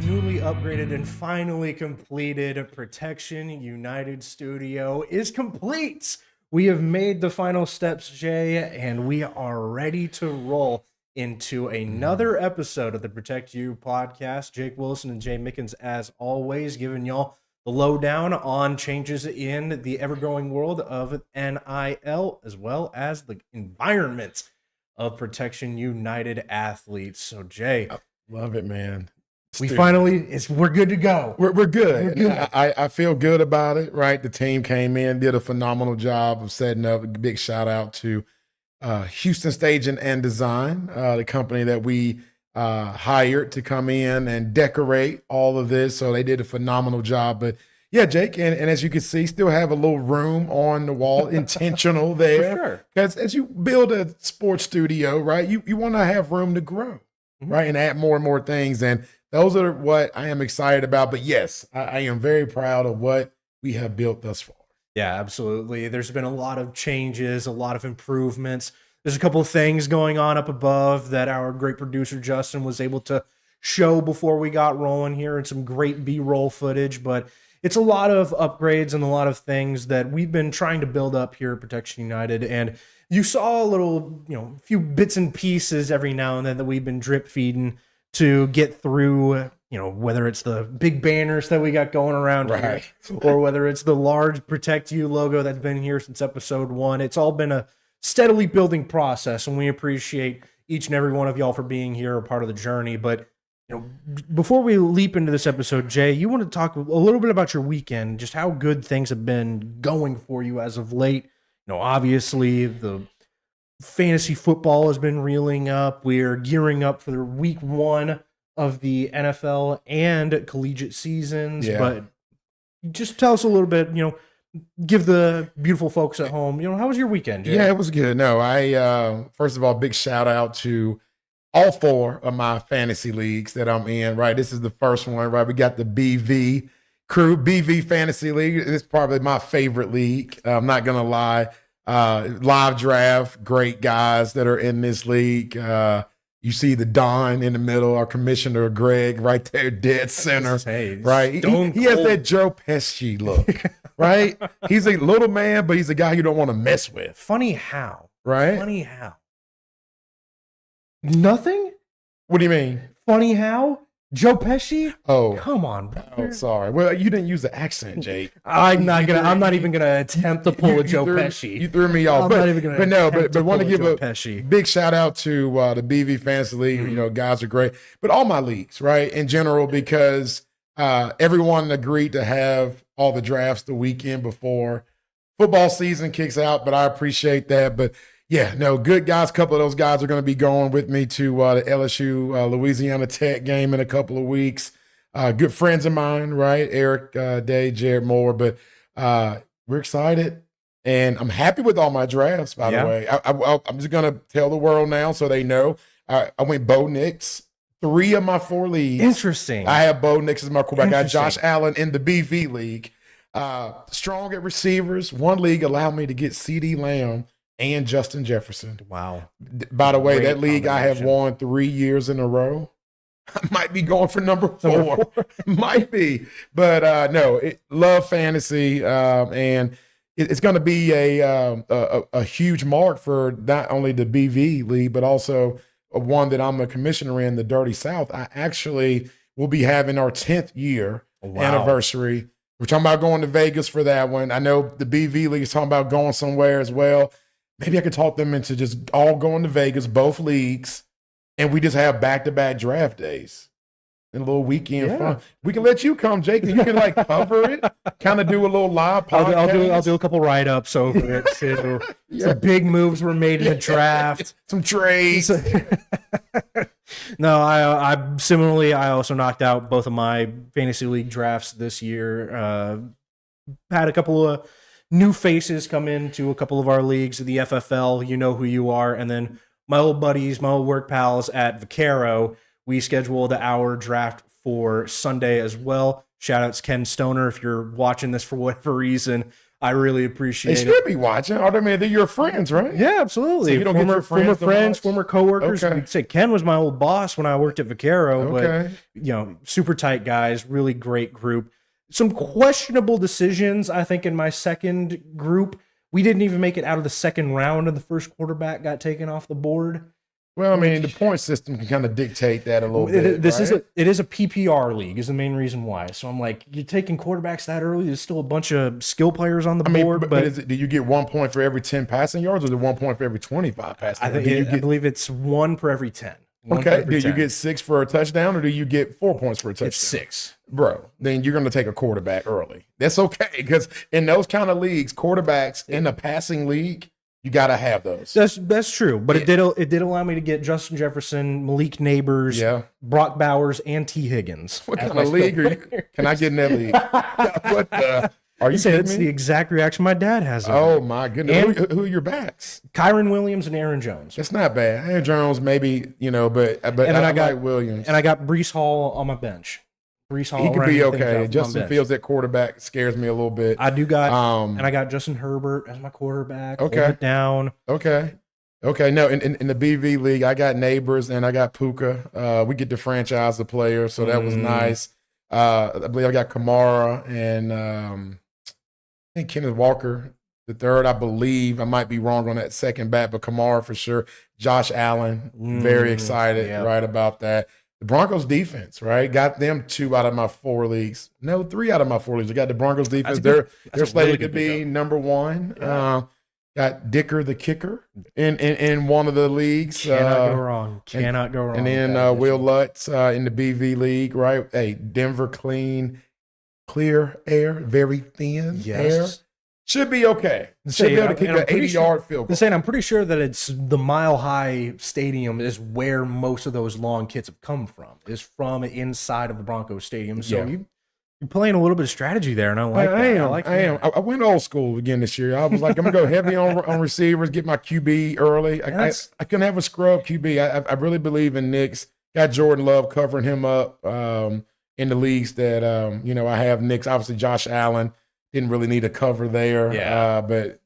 newly upgraded and finally completed Protection United studio is complete. We have made the final steps, Jay, and we are ready to roll into another episode of the Protect You podcast. Jake Wilson and Jay Mickens, as always, giving y'all the lowdown on changes in the ever-growing world of NIL, as well as the environment of Protection United athletes. So, Jay, love it, man. We're good to go. We're good. We're good. I feel good about it, right? The team came in, did a phenomenal job of setting up. A big shout out to Houston Staging and Design, the company that we hired to come in and decorate all of this. So they did a phenomenal job. But yeah, Jake, and as you can see, still have a little room on the wall, intentional there. For sure. Because as you build a sports studio, right, you want to have room to grow, right, and add more and more things. And those are what I am excited about. But yes, I am very proud of what we have built thus far. Yeah, absolutely. There's been a lot of changes, a lot of improvements. There's a couple of things going on up above that our great producer Justin was able to show before we got rolling here, and some great B-roll footage. But it's a lot of upgrades and a lot of things that we've been trying to build up here at Protection United. And you saw a little, few bits and pieces every now and then that we've been drip feeding to get through, whether it's the big banners that we got going around right here, or whether it's the large Protect You logo that's been here since episode 1. It's all been a steadily building process, and we appreciate each and every one of y'all for being here, a part of the journey. But before we leap into this episode, Jay, you want to talk a little bit about your weekend, just how good things have been going for you as of late. Obviously the fantasy football has been reeling up. We're gearing up for the week 1 of the NFL and collegiate seasons. Yeah. But just tell us a little bit, give the beautiful folks at home, how was your weekend, Jay? Yeah, it was good. No, I first of all, big shout out to all 4 of my fantasy leagues that I'm in, right? This is the first one, right? We got the BV crew, BV Fantasy League. It's probably my favorite league. I'm not going to lie. Live draft, great guys that are in this league. You see the Don in the middle, our commissioner, Greg, right there, dead center, right? He has that Joe Pesci look, right? He's a little man, but he's a guy you don't want to mess with. Funny how. Right? Funny how. Nothing? What do you mean? Funny how? Joe Pesci? Oh, come on, bro. Oh, sorry. Well, you didn't use the accent, Jake. I'm not even gonna attempt to pull a Joe Pesci. You threw me off. Not even gonna but want to give a Pesci. Big shout out to the BV Fantasy League. Guys are great, but all my leagues, right, in general, because everyone agreed to have all the drafts the weekend before football season kicks out. But I appreciate that. But yeah, no, good guys. A couple of those guys are going to be going with me to the LSU Louisiana Tech game in a couple of weeks. Good friends of mine, right? Eric Day, Jared Moore. But we're excited, and I'm happy with all my drafts, by the way. I'm just going to tell the world now so they know. I went Bo Nix, 3 of my 4 leagues. Interesting. I have Bo Nix as my quarterback. I got Josh Allen in the BV league. Strong at receivers. One league allowed me to get CD Lamb and Justin Jefferson. Wow. By the way, that league I have won 3 years in a row. I might be going for number 4. Might be. But no, love fantasy. And it's going to be a huge mark for not only the BV league, but also one that I'm a commissioner in, the Dirty South. I actually will be having our 10th year anniversary. We're talking about going to Vegas for that one. I know the BV league is talking about going somewhere as well. Maybe I could talk them into just all going to Vegas, both leagues, and we just have back-to-back draft days and a little weekend fun. We can let you come, Jake, and you can cover it, kind of do a little live podcast. I'll do a couple write-ups over it too. Some big moves were made in the draft. Some trades. No, I also knocked out both of my fantasy league drafts this year. Had a couple of new faces come into a couple of our leagues, the FFL, you know who you are, and then my old buddies, my old work pals at Vaquero, we scheduled our draft for Sunday as well. Shout outs Ken Stoner. If you're watching this for whatever reason, I really appreciate They it. should be watching. I mean, they're your friends, right? Yeah, absolutely. So you don't get your former friends to friends, watch? former coworkers. Okay. Like I say Ken was my old boss when I worked at Vaquero, Okay. but super tight guys, really great group. Some questionable decisions, I think, in my second group. We didn't even make it out of the second round, and the first quarterback got taken off the board. Well, I mean, the point system can kind of dictate that a little bit. It is a PPR league is the main reason why. So I'm like, you're taking quarterbacks that early. There's still a bunch of skill players on the board. But do you get 1 point for every 10 passing yards, or is it 1 point for every 25 passing yards? I believe it's 1 per every 10. Okay. Do you get 6 for a touchdown, or do you get 4 points for a touchdown? It's 6. Bro, then you're going to take a quarterback early. That's okay, because in those kind of leagues, quarterbacks in a passing league, you got to have those. That's true, but it did allow me to get Justin Jefferson, Malik Neighbors, Brock Bowers, and T. Higgins. What kind of league are you? Can I get in that league? What the? Are you saying that's the exact reaction my dad has? Oh my goodness! Who are your backs? Kyron Williams and Aaron Jones. That's not bad. Aaron Jones, maybe but I got Williams, and I got Breece Hall on my bench. Breece Hall, he could be okay. Justin Fields at quarterback scares me a little bit. I do got, and I got Justin Herbert as my quarterback. Okay, hold it down. Okay. No, in the BV league, I got Neighbors and I got Puka. We get to franchise the player, so that was nice. I believe I got Kamara and I think Kenneth Walker the third. I believe I might be wrong on that second back, but Kamara for sure. Josh Allen, very excited right about that. The Broncos defense, right? Got them 2 out of my 4 leagues. No, 3 out of my 4 leagues. I got the Broncos defense. They're slated to be number 1. Yeah. Got Dicker the kicker in one of the leagues. Cannot go wrong. Cannot go wrong. And then Will Lutz in the BV league, right? Hey, Denver clear air, very thin air. Should be okay. Should be able to kick an 80-yard field goal. I'm pretty sure that it's the Mile High Stadium is where most of those long kits have come from. Is from inside of the Broncos Stadium. So you're playing a little bit of strategy there, and I like that. I am. I went old school again this year. I was like, I'm gonna go heavy on receivers, get my QB early. I couldn't have a scrub QB. I really believe in Knicks. Got Jordan Love covering him up in the leagues that I have Knicks. Obviously, Josh Allen. Didn't really need a cover there, but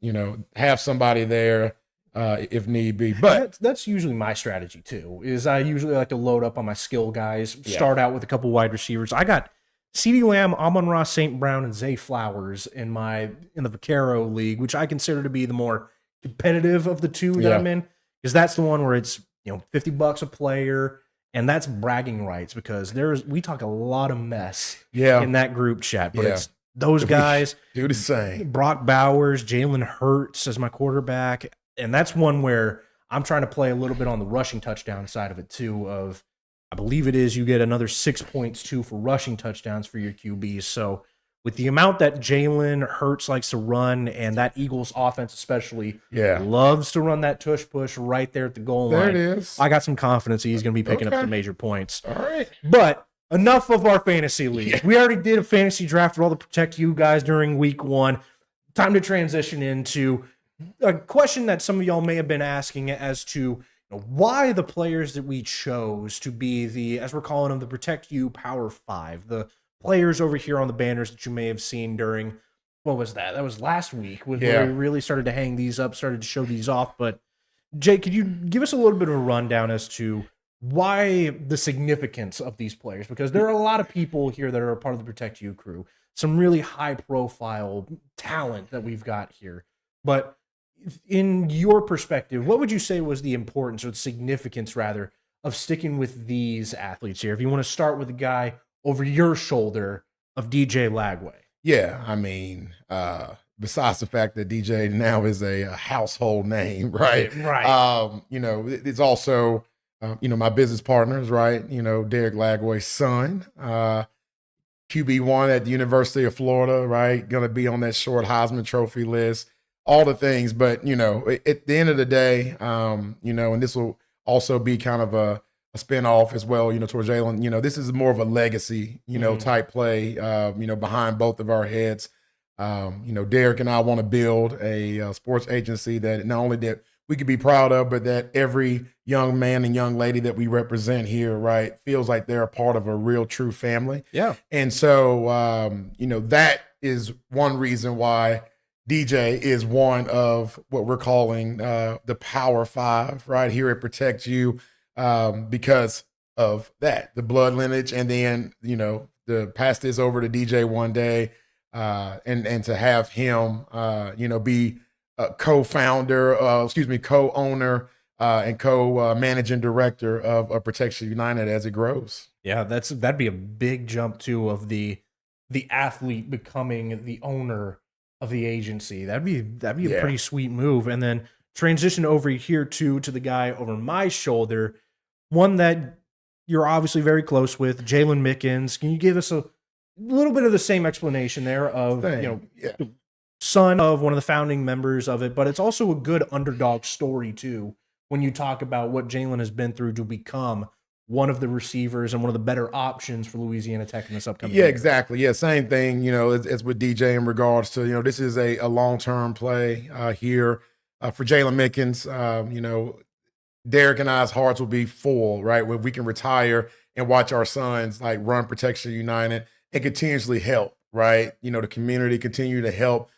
have somebody there if need be. But that's usually my strategy too. Is I usually like to load up on my skill guys, start out with a couple wide receivers. I got CeeDee Lamb, Amon-Ra St. Brown, and Zay Flowers in the Vaquero league, which I consider to be the more competitive of the two that I'm in, because that's the one where it's $50 a player. And that's bragging rights, because we talk a lot of mess in that group chat, but it's those guys do the same. Brock Bowers, Jalen Hurts as my quarterback. And that's one where I'm trying to play a little bit on the rushing touchdown side of it too. I believe it is you get another 6 points too for rushing touchdowns for your QBs. So with the amount that Jalen Hurts likes to run, and that Eagles offense especially loves to run that tush push right there at the goal line. There it is. I got some confidence he's going to be picking up some major points. All right. But enough of our fantasy league. We already did a fantasy draft for all the Protect You guys during week 1. Time to transition into a question that some of y'all may have been asking as to why the players that we chose to be as we're calling them, the Protect You Power 5, the players over here on the banners that you may have seen during, what was that? That was last week when we really started to hang these up, started to show these off. But Jake, could you give us a little bit of a rundown as to why the significance of these players? Because there are a lot of people here that are a part of the Protect You crew, some really high profile talent that we've got here. But in your perspective, what would you say was the importance or the significance rather of sticking with these athletes here? If you want to start with a guy over your shoulder of DJ Lagway. Yeah, I mean, besides the fact that DJ now is a household name, right? Right. It's also my business partners, right? Derek Lagway's son, QB1 at the University of Florida, right? Going to be on that short Heisman Trophy list, all the things. But, at the end of the day, and this will also be kind of a spinoff as well, towards Jalen. This is more of a legacy, type play, behind both of our heads. Derek and I want to build a sports agency that not only that we could be proud of, but that every young man and young lady that we represent here, right, feels like they're a part of a real, true family. Yeah. And so, that is one reason why DJ is one of what we're calling the Power Five, right, here at Protect You, because of that, the blood lineage, and then, to pass this over to DJ one day, and to have him, be co-founder, co-owner, and co-managing director of Protection United as it grows. Yeah, that'd be a big jump too, of the athlete becoming the owner of the agency. That'd be a pretty sweet move. And then transition over here to the guy over my shoulder, one that you're obviously very close with, Jalen Mickens. Can you give us a little bit of the same explanation there of son of one of the founding members of it, but it's also a good underdog story too when you talk about what Jalen has been through to become one of the receivers and one of the better options for Louisiana Tech in this upcoming year. Exactly. Yeah, same thing, as with DJ in regards to, this is a long-term play here for Jalen Mickens. Derek and I's hearts will be full, right, when we can retire and watch our sons like run Protection United and continuously help, right? The community continue to help,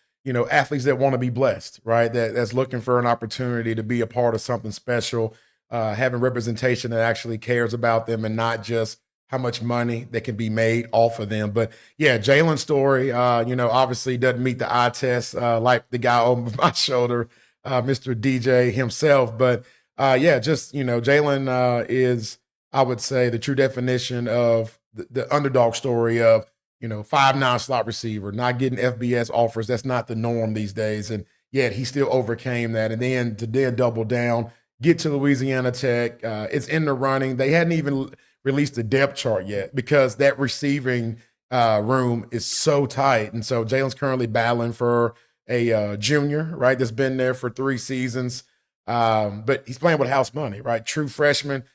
athletes that want to be blessed, right? That's looking for an opportunity to be a part of something special, having representation that actually cares about them and not just how much money that can be made off of them. But yeah, Jalen's story, obviously doesn't meet the eye test like the guy over my shoulder, Mr. DJ himself. But Jalen is, I would say, the true definition of the underdog story of, 5'9" slot receiver, not getting FBS offers. That's not the norm these days. And yet he still overcame that. And then to double down, get to Louisiana Tech. It's in the running. They hadn't even released the depth chart yet because that receiving room is so tight. And so Jalen's currently battling for a junior, right, that's been there for 3 seasons. But he's playing with house money, right? True freshman.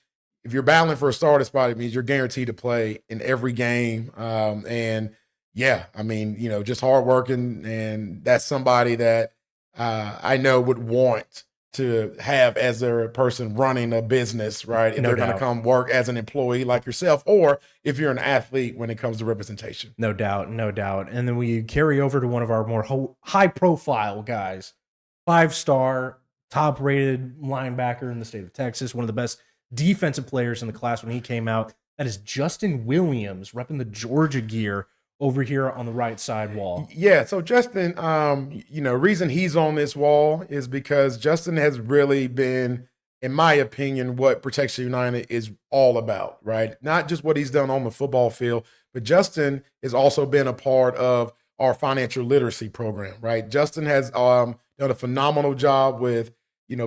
If you're battling for a starting spot, it means you're guaranteed to play in every game. Just hardworking. And that's somebody that I know would want to have as their person running a business, right? If they're going to come work as an employee like yourself, or if you're an athlete when it comes to representation. No doubt. And then we carry over to one of our more high-profile guys, 5-star, top-rated linebacker in the state of Texas, one of the best defensive players in the class when he came out. That is Justin Williams, repping the Georgia gear over here on the right side wall. Yeah, so Justin, reason he's on this wall is because Justin has really been, in my opinion, what Protection United is all about, right? Not just what he's done on the football field, but Justin has also been a part of our financial literacy program, right? Justin has done a phenomenal job with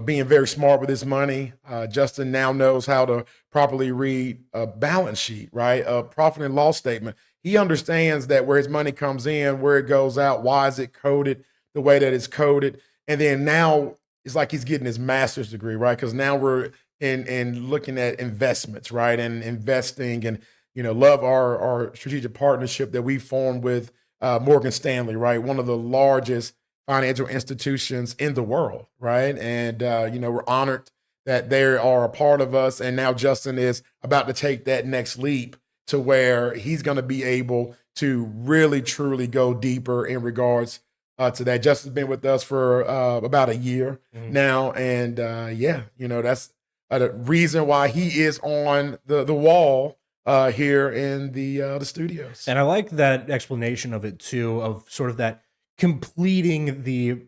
being very smart with his money. Justin now knows how to properly read a balance sheet, right? A profit and loss statement. He understands that where his money comes in, where it goes out, why is it coded the way that it's coded. And then now it's like he's getting his master's degree, right? Because now we're in looking at investments, right? And investing and, love our strategic partnership that we formed with Morgan Stanley, right? One of the largest financial institutions in the world, right? And, we're honored that they are a part of us. And now Justin is about to take that next leap to where he's going to be able to really, truly go deeper in regards to that. Justin's been with us for about a year now. And, that's a reason why he is on the wall here in the studios. And I like that explanation of it too, of sort of that completing the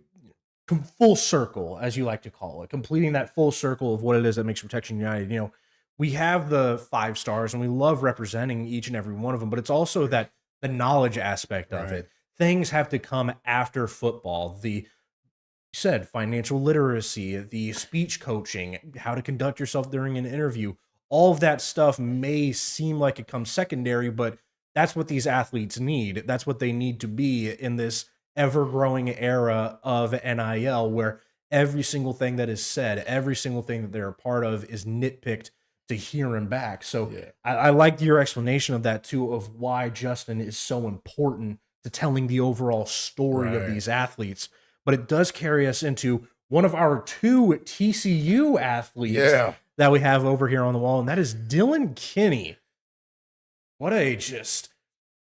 full circle, as you like to call it, completing that full circle of what it is that makes Protection United. We have the 5 stars and we love representing each and every one of them, but it's also that the knowledge aspect of it. Things have to come after football. You said financial literacy, the speech coaching, how to conduct yourself during an interview. All of that stuff may seem like it comes secondary, but that's what these athletes need. That's what they need to be in this ever-growing era of NIL, where every single thing that is said, every single thing that they're a part of is nitpicked to here and back. So I liked your explanation of that too, of why Justin is so important to telling the overall story of these athletes. But it does carry us into one of our 2 TCU athletes that we have over here on the wall, and that is Tylan George. What a just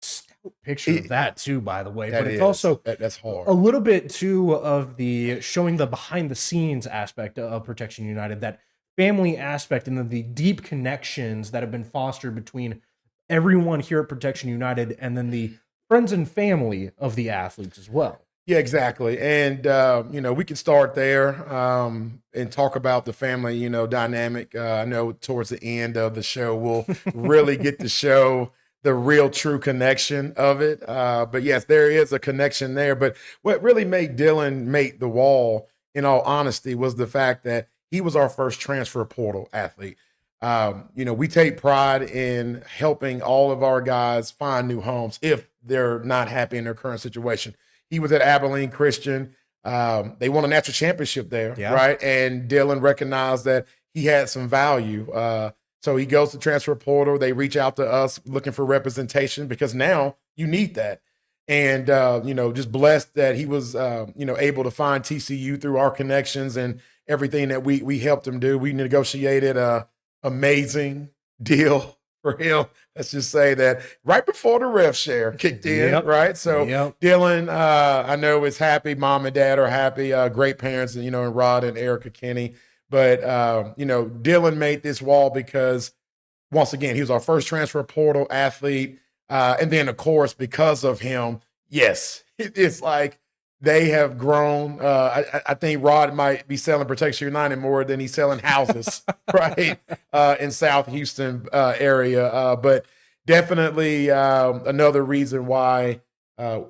stout picture of that too, by the way. But it's also that's hard. A little bit too of the showing the behind the scenes aspect of Protection United, that family aspect, and the deep connections that have been fostered between everyone here at Protection United and then the friends and family of the athletes as well. Yeah, exactly. And, we can start there and talk about the family, dynamic. I know towards the end of the show, we'll really get to show the real true connection of it. But yes, there is a connection there. But what really made Tylan make the wall, in all honesty, was the fact that he was our first transfer portal athlete. We take pride in helping all of our guys find new homes if they're not happy in their current situation. He was at Abilene Christian. They won a national championship there, right? And Tylan recognized that he had some value. So he goes to transfer portal. They reach out to us looking for representation because now you need that. And, just blessed that he was, able to find TCU through our connections and everything that we helped him do. We negotiated a amazing deal for him. Let's just say that right before the rev share kicked in, right? So Tylan, I know is happy. Mom and dad are happy. Great parents, and Rod and Erica Kinney. But, Tylan made this wall because, once again, he was our first transfer portal athlete. And then, of course, because of him, yes, it's like they have grown. I think Rod might be selling Protection United more than he's selling houses, right, in South Houston area. But definitely another reason why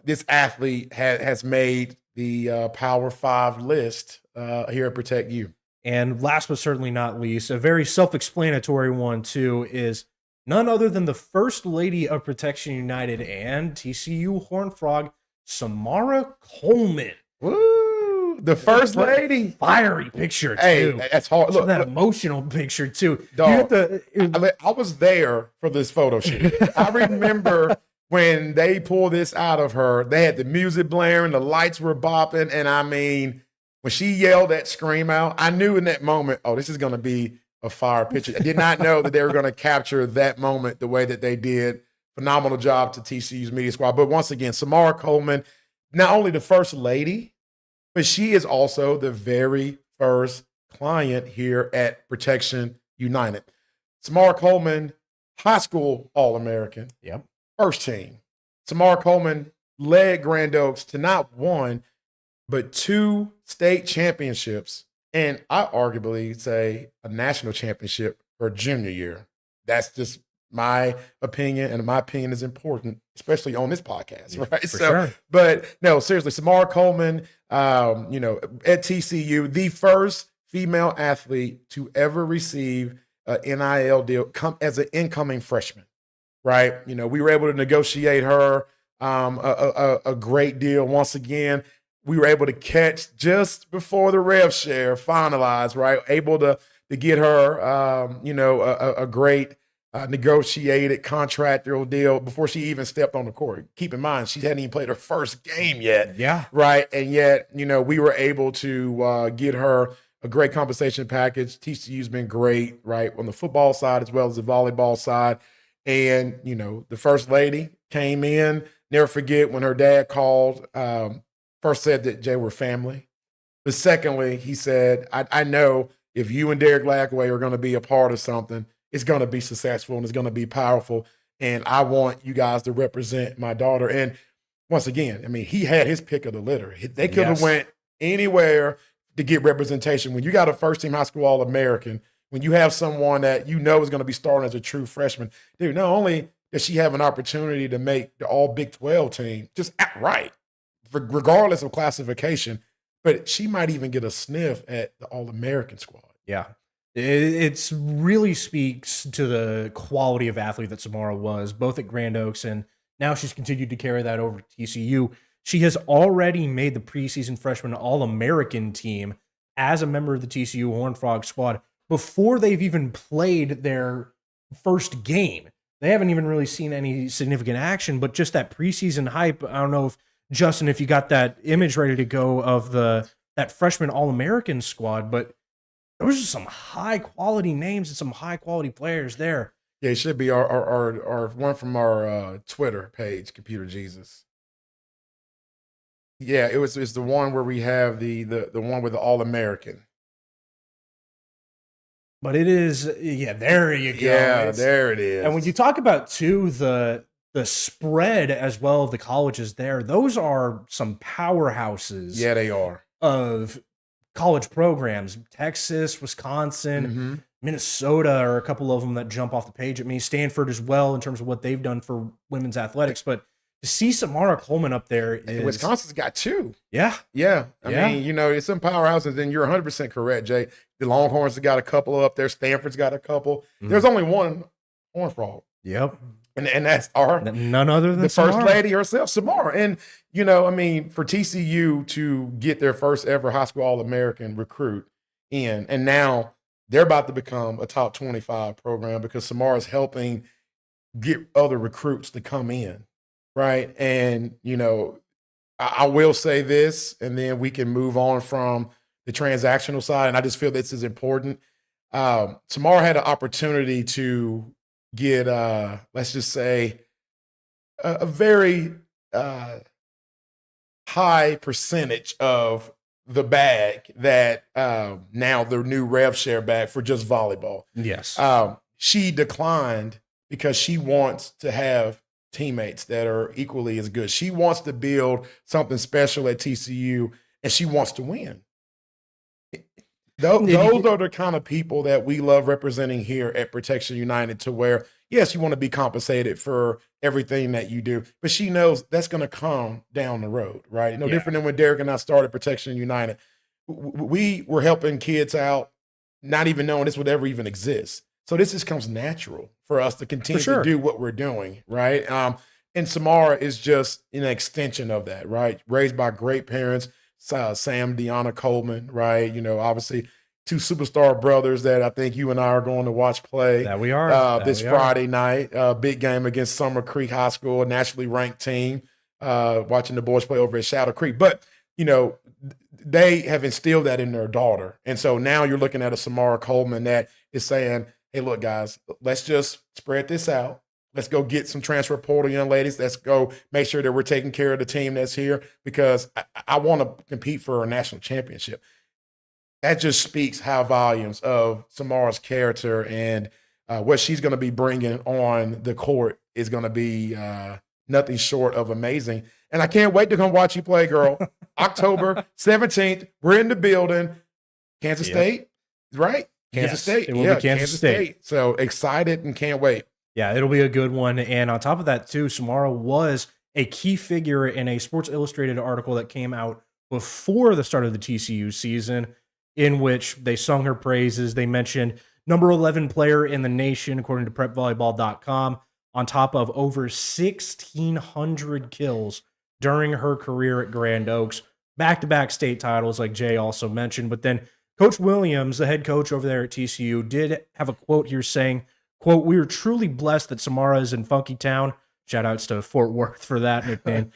this athlete has made the Power 5 list here at Protect U. And last but certainly not least, a very self-explanatory one too is none other than the First Lady of Protection United and TCU Horned Frog, Samara Coleman. Woo! The First Lady. Fiery picture, too. Hey, that's hard. Look, that emotional picture, too. Dog, I was there for this photo shoot. I remember when they pulled this out of her, they had the music blaring, the lights were bopping, and I mean, when she yelled that scream out, I knew in that moment, oh, this is going to be a fire picture. I did not know that they were going to capture that moment the way that they did. Phenomenal job to TCU's media squad. But once again, Samara Coleman, not only the First Lady, but she is also the very first client here at Protection United. Samara Coleman, high school All-American. Yep. First team. Samara Coleman led Grand Oaks to not one, but 2 state championships. And I arguably say a national championship for junior year. That's just my opinion, and my opinion is important, especially on this podcast, right? Sure. But no, seriously, Samara Coleman, at TCU, the first female athlete to ever receive an NIL deal as an incoming freshman, right? We were able to negotiate her a great deal. Once again, we were able to catch just before the rev share finalized, right? Able to get her, a great negotiated contractual deal before she even stepped on the court. Keep in mind, she hadn't even played her first game yet. Yeah. Right. And yet, we were able to get her a great compensation package. TCU's been great, right, on the football side as well as the volleyball side. And, the First Lady came in. Never forget when her dad called, first said that Jay were family. But secondly, he said, I know if you and Derek Lagway are going to be a part of something, it's going to be successful and it's going to be powerful. And I want you guys to represent my daughter. And once again, I mean, he had his pick of the litter. They could have went anywhere to get representation. When you got a first-team high school All-American, when you have someone that is going to be starting as a true freshman, dude, not only does she have an opportunity to make the All-Big 12 team just outright, regardless of classification, but she might even get a sniff at the All-American squad. Yeah. It really speaks to the quality of athlete that Samara was, both at Grand Oaks, and now she's continued to carry that over to TCU. She has already made the preseason freshman All-American team as a member of the TCU Horned Frog squad before they've even played their first game. They haven't even really seen any significant action, but just that preseason hype. I don't know if, Justin, if you got that image ready to go of the that freshman All-American squad, but those are some high-quality names and some high-quality players there. Yeah, it should be our one from our Twitter page, Computer Jesus. Yeah, it's the one where we have the one with the All-American. But it is, yeah, there you go. Yeah, there it is. And when you talk about, too, the spread as well of the colleges there, those are some powerhouses. Yeah, they are. Of college programs. Texas, Wisconsin, Minnesota are a couple of them that jump off the page at me. Stanford as well in terms of what they've done for women's athletics. But to see Samara Coleman up there is... Wisconsin's got 2. Yeah. Yeah. I mean, it's some powerhouses, and you're 100% correct, Jay. The Longhorns have got a couple up there. Stanford's got a couple. There's only one Horned Frog. Yep. And that's none other than the Samara. First Lady herself, Samara. And, I mean, for TCU to get their first ever high school All-American recruit in, and now they're about to become a top 25 program because Samara's helping get other recruits to come in. Right. And, I will say this, and then we can move on from the transactional side. And I just feel this is important. Samara had an opportunity to get, let's just say, a very high percentage of the bag that now the new rev share bag for just volleyball. Yes. She declined because she wants to have teammates that are equally as good. She wants to build something special at TCU, and she wants to win. Those are the kind of people that we love representing here at Protection United, to where, yes, you want to be compensated for everything that you do, but she knows that's going to come down the road, right? No different than when Derek and I started Protection United. We were helping kids out, not even knowing this would ever even exist. So this just comes natural for us to continue to do what we're doing, right? And Samara is just an extension of that, right? Raised by great parents, Samara Coleman, right? Obviously 2 superstar brothers that I think you and I are going to watch play. That we are. This Friday night, big game against Summer Creek High School, a nationally ranked team, watching the boys play over at Shadow Creek. But, they have instilled that in their daughter. And so now you're looking at a Samara Coleman that is saying, hey, look, guys, let's just spread this out. Let's go get some transfer portal young ladies. Let's go make sure that we're taking care of the team that's here, because I want to compete for a national championship. That just speaks high volumes of Samara's character, and what she's going to be bringing on the court is going to be nothing short of amazing. And I can't wait to come watch you play, girl. October 17th, we're in the building. Kansas State, right? Kansas State. It will be Kansas State. So excited and can't wait. Yeah, it'll be a good one. And on top of that, too, Samara was a key figure in a Sports Illustrated article that came out before the start of the TCU season, in which they sung her praises. They mentioned number 11 player in the nation, according to prepvolleyball.com, on top of over 1,600 kills during her career at Grand Oaks. Back-to-back state titles, like Jay also mentioned. But then Coach Williams, the head coach over there at TCU, did have a quote here saying, quote, "We are truly blessed that Samara is in Funky Town." Shout outs to Fort Worth for that nickname.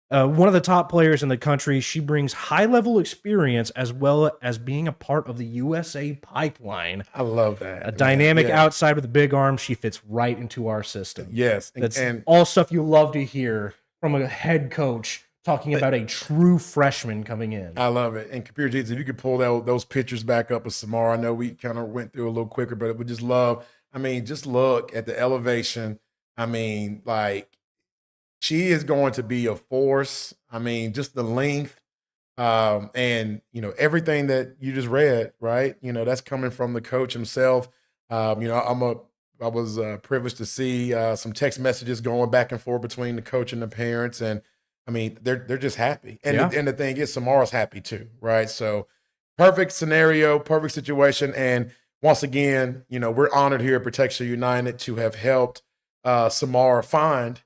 One of the top players in the country. She brings high-level experience as well as being a part of the USA pipeline. I love that. A dynamic outside with a big arm. She fits right into our system. Yes. That's all stuff you love to hear from a head coach talking about a true freshman coming in. I love it. And Computer Jesus, if you could pull those pictures back up of Samara, I know we kind of went through a little quicker, but we just love, just look at the elevation. She is going to be a force. Just the length, and everything that you just read, right? That's coming from the coach himself. I was privileged to see some text messages going back and forth between the coach and the parents, and they're just happy. And the thing is, Samara's happy too, right? So perfect scenario, perfect situation. And once again, we're honored here at Protection United to have helped Samara find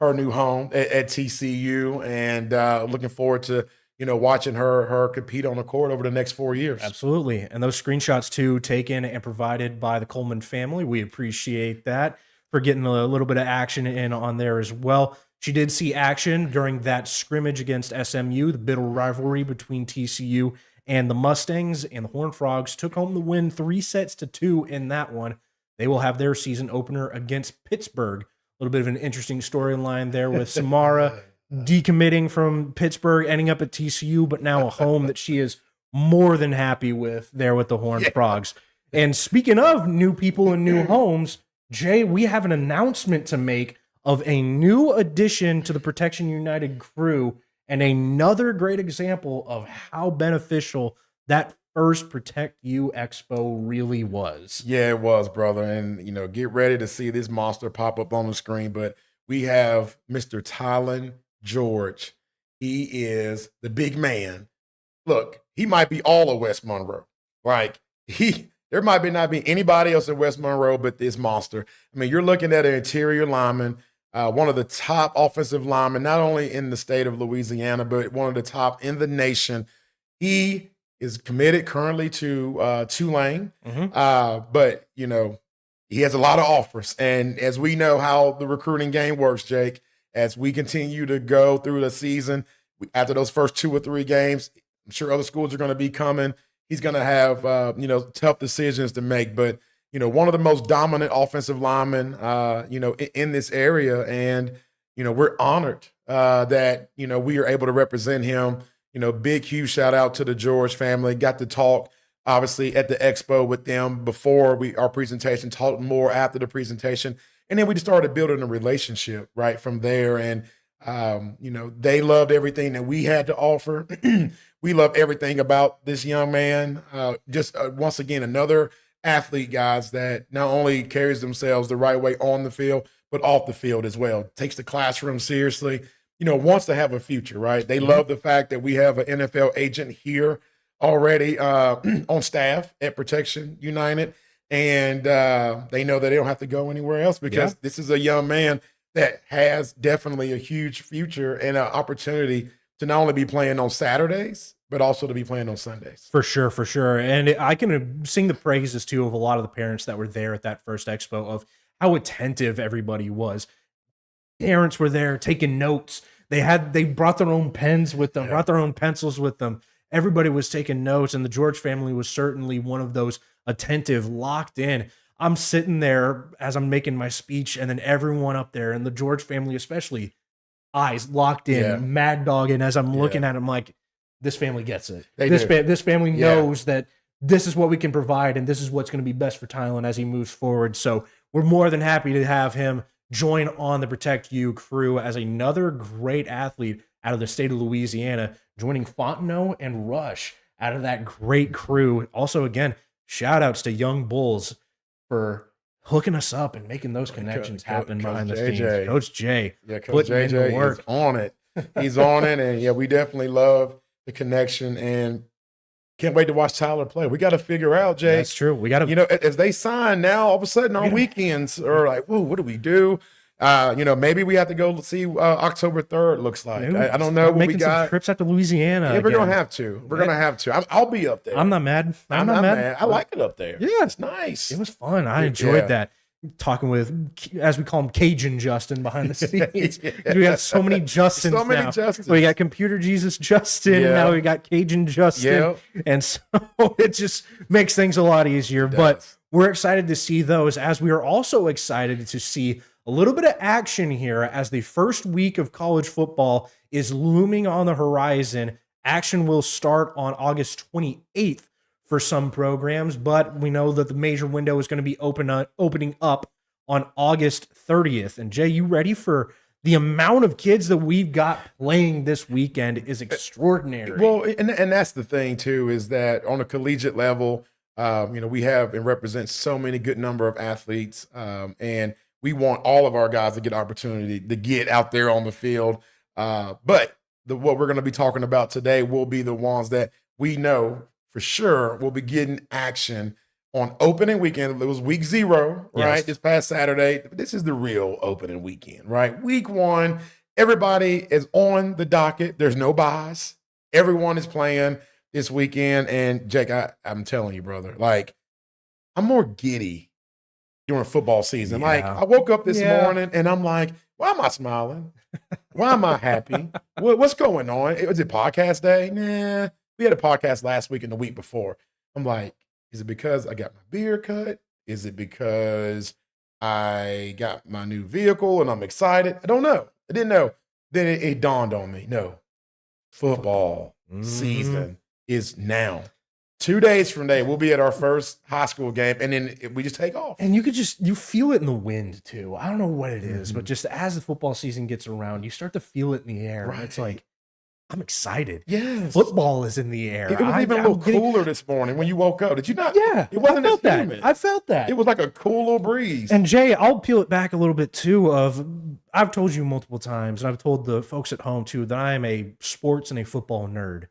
her new home at TCU, and looking forward to watching her compete on the court over the next 4 years. Absolutely. And those screenshots too, taken and provided by the Coleman family. We appreciate that for getting a little bit of action in on there as well. She did see action during that scrimmage against SMU, the bitter rivalry between TCU And the Mustangs and the Horned Frogs took home the win 3-2 in that one. They will have their season opener against Pittsburgh. A little bit of an interesting storyline there with Samara decommitting from Pittsburgh, ending up at TCU, but now a home that she is more than happy with there with the Horned Frogs. And speaking of new people and new homes, Jay, we have an announcement to make of a new addition to the Protection United crew and another great example of how beneficial that first Protect You Expo really was. Yeah, it was, brother. And, get ready to see this monster pop up on the screen. But we have Mr. Tylan George. He is the big man. Look, he might be all of West Monroe. There might not be anybody else in West Monroe but this monster. I mean, you're looking at an interior lineman, one of the top offensive linemen, not only in the state of Louisiana, but one of the top in the nation. He is committed currently to Tulane, but, he has a lot of offers. And as we know how the recruiting game works, Jake, as we continue to go through the season, after those first 2 or 3 games, I'm sure other schools are going to be coming. He's going to have, tough decisions to make. But, one of the most dominant offensive linemen, in this area. And, we're honored that, we are able to represent him. Big, huge shout out to the George family. Got to talk, obviously, at the expo with them before our presentation, talked more after the presentation. And then we just started building a relationship right from there. And, they loved everything that we had to offer. We love everything about this young man. Once again, another athlete, guys, that not only carries themselves the right way on the field, but off the field as well. Takes the classroom seriously, wants to have a future, right? They love the fact that we have an NFL agent here already on staff at Protection United. And they know that they don't have to go anywhere else because this is a young man that has definitely a huge future and an opportunity to not only be playing on Saturdays, but also to be playing on Sundays. For sure. And I can sing the praises, too, of a lot of the parents that were there at that first expo of how attentive everybody was. Parents were there taking notes. They brought their own pens with them, brought their own pencils with them. Everybody was taking notes, and the George family was certainly one of those attentive, locked in. I'm sitting there as I'm making my speech, and then everyone up there, and the George family especially, eyes locked in, mad dogging as I'm looking at them like, this family gets it. This family knows that this is what we can provide, and this is what's going to be best for Tylan as he moves forward. So we're more than happy to have him join on the Protect You crew as another great athlete out of the state of Louisiana, joining Fontenot and Rush out of that great crew. Also, again, shout outs to Young Bulls for hooking us up and making those connections happen behind the scenes. Coach Jay, Coach JJ is on it. He's on it, and we definitely love the connection and can't wait to watch Tyler play. We got to figure out, Jay. That's true. We got to, as they sign now, all of a sudden on weekends are like, whoa, what do we do? Maybe we have to go see October 3rd. Looks like I don't know what we got. Some trips out to Louisiana. Yeah, we're gonna have to. We're gonna have to. I'll be up there. I'm not mad. I'm not mad. I like it up there. Yeah, it's nice. It was fun. I enjoyed that. Talking with, as we call him, Cajun Justin behind the scenes. We got so many Justins now. Justins. We got Computer Jesus Justin. Now we got Cajun Justin. And so it just makes things a lot easier. But we're excited to see those, as we are also excited to see a little bit of action here as the first week of college football is looming on the horizon. Action will start on August 28th. For some programs, but we know that the major window is going to be opening up on August 30th. And Jay, you ready for the amount of kids that we've got playing this weekend is extraordinary. Well, and that's the thing too, is that on a collegiate level, we have and represent so many good number of athletes, and we want all of our guys to get opportunity to get out there on the field. But what we're going to be talking about today will be the ones that we know for sure we'll be getting action on opening weekend. It was week 0, right? Yes. This past Saturday. This is the real opening weekend, right? Week 1, everybody is on the docket. There's no buys. Everyone is playing this weekend. And Jake, I'm telling you, brother, like, I'm more giddy during football season. Yeah. Like, I woke up this morning and I'm like, why am I smiling? Why am I happy? What's going on? Was it podcast day? Nah. we had a podcast last week and the week before. I'm like, is it because I got my beard cut? Is it because I got my new vehicle and I'm excited? I don't know. I didn't know. Then it dawned on me. No, football season is now. 2 days from today, we'll be at our first high school game, and then we just take off. And you feel it in the wind too. I don't know what it is, but just as the football season gets around, you start to feel it in the air. Right. It's like, I'm excited. Yes. Football is in the air. It was even a little cooler this morning when you woke up. Did you not? Yeah. It wasn't I felt that. It was like a cool little breeze. And Jay, I'll peel it back a little bit too I've told you multiple times, and I've told the folks at home too, that I am a sports and a football nerd.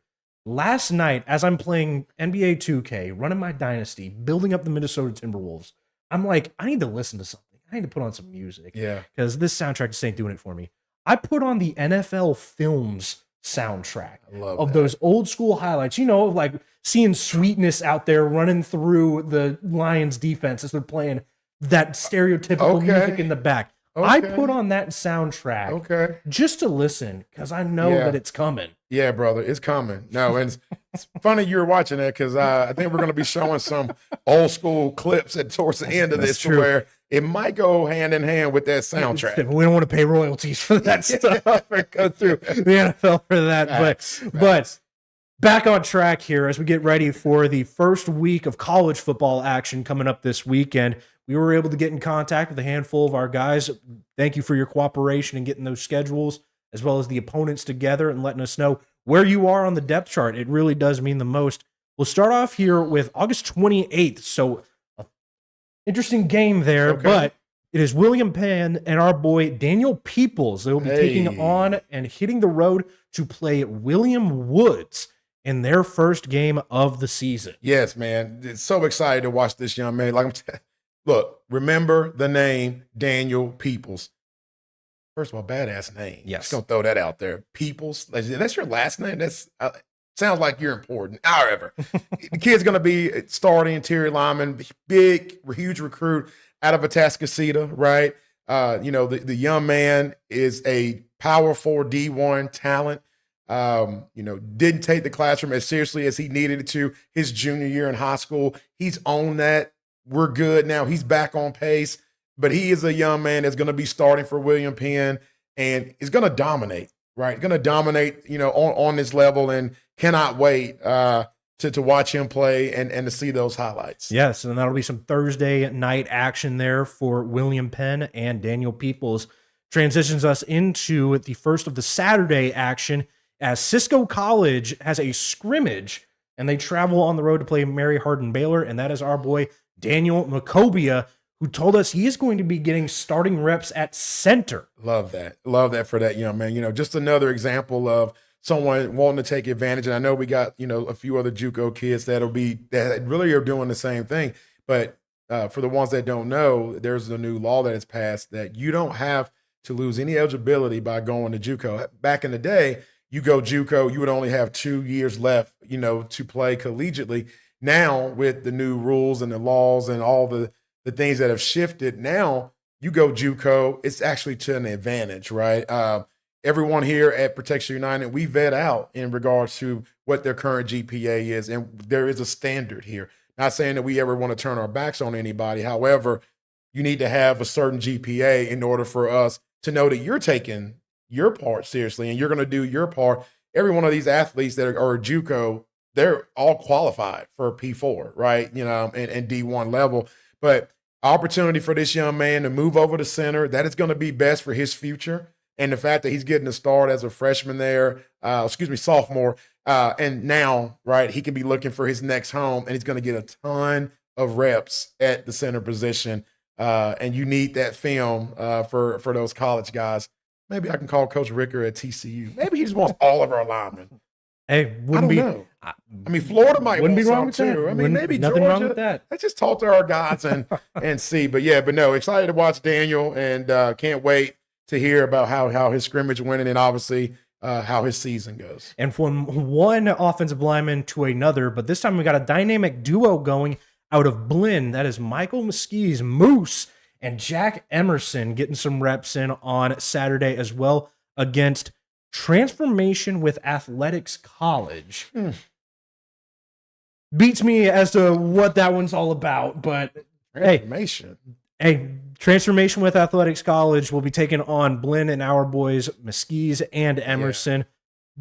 Last night, as I'm playing NBA 2K, running my dynasty, building up the Minnesota Timberwolves, I'm like, I need to listen to something. I need to put on some music. Yeah. Because this soundtrack just ain't doing it for me. I put on the NFL Films soundtrack of those old school highlights, like seeing Sweetness out there running through the Lions defense as they're playing that stereotypical music in the back. Okay. I put on that soundtrack just to listen because I know that it's coming. Yeah, brother, it's coming. No, and it's funny you're watching that because I think we're going to be showing some old school clips towards the end of this where it might go hand in hand with that soundtrack. We don't want to pay royalties for that stuff or go through the NFL for that. But back on track here as we get ready for the first week of college football action coming up this weekend. We were able to get in contact with a handful of our guys. Thank you for your cooperation in getting those schedules as well as the opponents together and letting us know where you are on the depth chart. It really does mean the most. We'll start off here with August 28th. So, interesting game there, but it is William Penn and our boy Daniel Peoples. They will be taking on and hitting the road to play William Woods in their first game of the season. Yes, man. It's so excited to watch this young man. Look, remember the name Daniel Peoples. First of all, badass name. Yes. Just gonna throw that out there. Peoples. That's your last name? That's sounds like you're important. However, the kid's gonna be starting interior lineman, big, huge recruit out of Atascocita, right? The young man is a Power 4 D1 talent. Didn't take the classroom as seriously as he needed to his junior year in high school. He's on that. We're good now. He's back on pace, but he is a young man that's going to be starting for William Penn and is going to dominate, right? Going to dominate, on this level, and cannot wait to watch him play and to see those highlights. Yes, and that'll be some Thursday night action there for William Penn and Daniel Peoples. Transitions us into the first of the Saturday action as Cisco College has a scrimmage and they travel on the road to play Mary Hardin Baylor, and that is our boy Daniel Macobia, who told us he is going to be getting starting reps at center. Love that. Love that for that young man. Just another example of someone wanting to take advantage. And I know we got, a few other JUCO kids that really are doing the same thing. But for the ones that don't know, there's a new law that has passed that you don't have to lose any eligibility by going to JUCO. Back in the day, you go JUCO, you would only have 2 years left, to play collegiately. Now, with the new rules and the laws and all the things that have shifted, now you go JUCO, it's actually to an advantage, right? Everyone here at Protection United, we vet out in regards to what their current GPA is, and there is a standard here. Not saying that we ever want to turn our backs on anybody. However, you need to have a certain GPA in order for us to know that you're taking your part seriously and you're going to do your part. Every one of these athletes that are JUCO, they're all qualified for P4, right? And D1 level. But opportunity for this young man to move over to center, that is going to be best for his future. And the fact that he's getting a start as a freshman there, sophomore, and now, right, he can be looking for his next home, and he's going to get a ton of reps at the center position. And you need that film for those college guys. Maybe I can call Coach Ricker at TCU. Maybe he just wants all of our linemen. Hey, know. I mean, Florida might wouldn't want be wrong with too. that. I mean, maybe nothing Georgia. Wrong with that. Let's just talk to our guys and see. But no, excited to watch Daniel, and can't wait to hear about how his scrimmage went, and obviously how his season goes. And from one offensive lineman to another, but this time we got a dynamic duo going out of Blinn. That is Michael Mesquise Moose and Jack Emerson getting some reps in on Saturday as well against Transformation with Athletics College. beats me as to what that one's all about. But transformation. Hey, Transformation with Athletics College will be taking on Blinn and our boys, Mesquite and Emerson.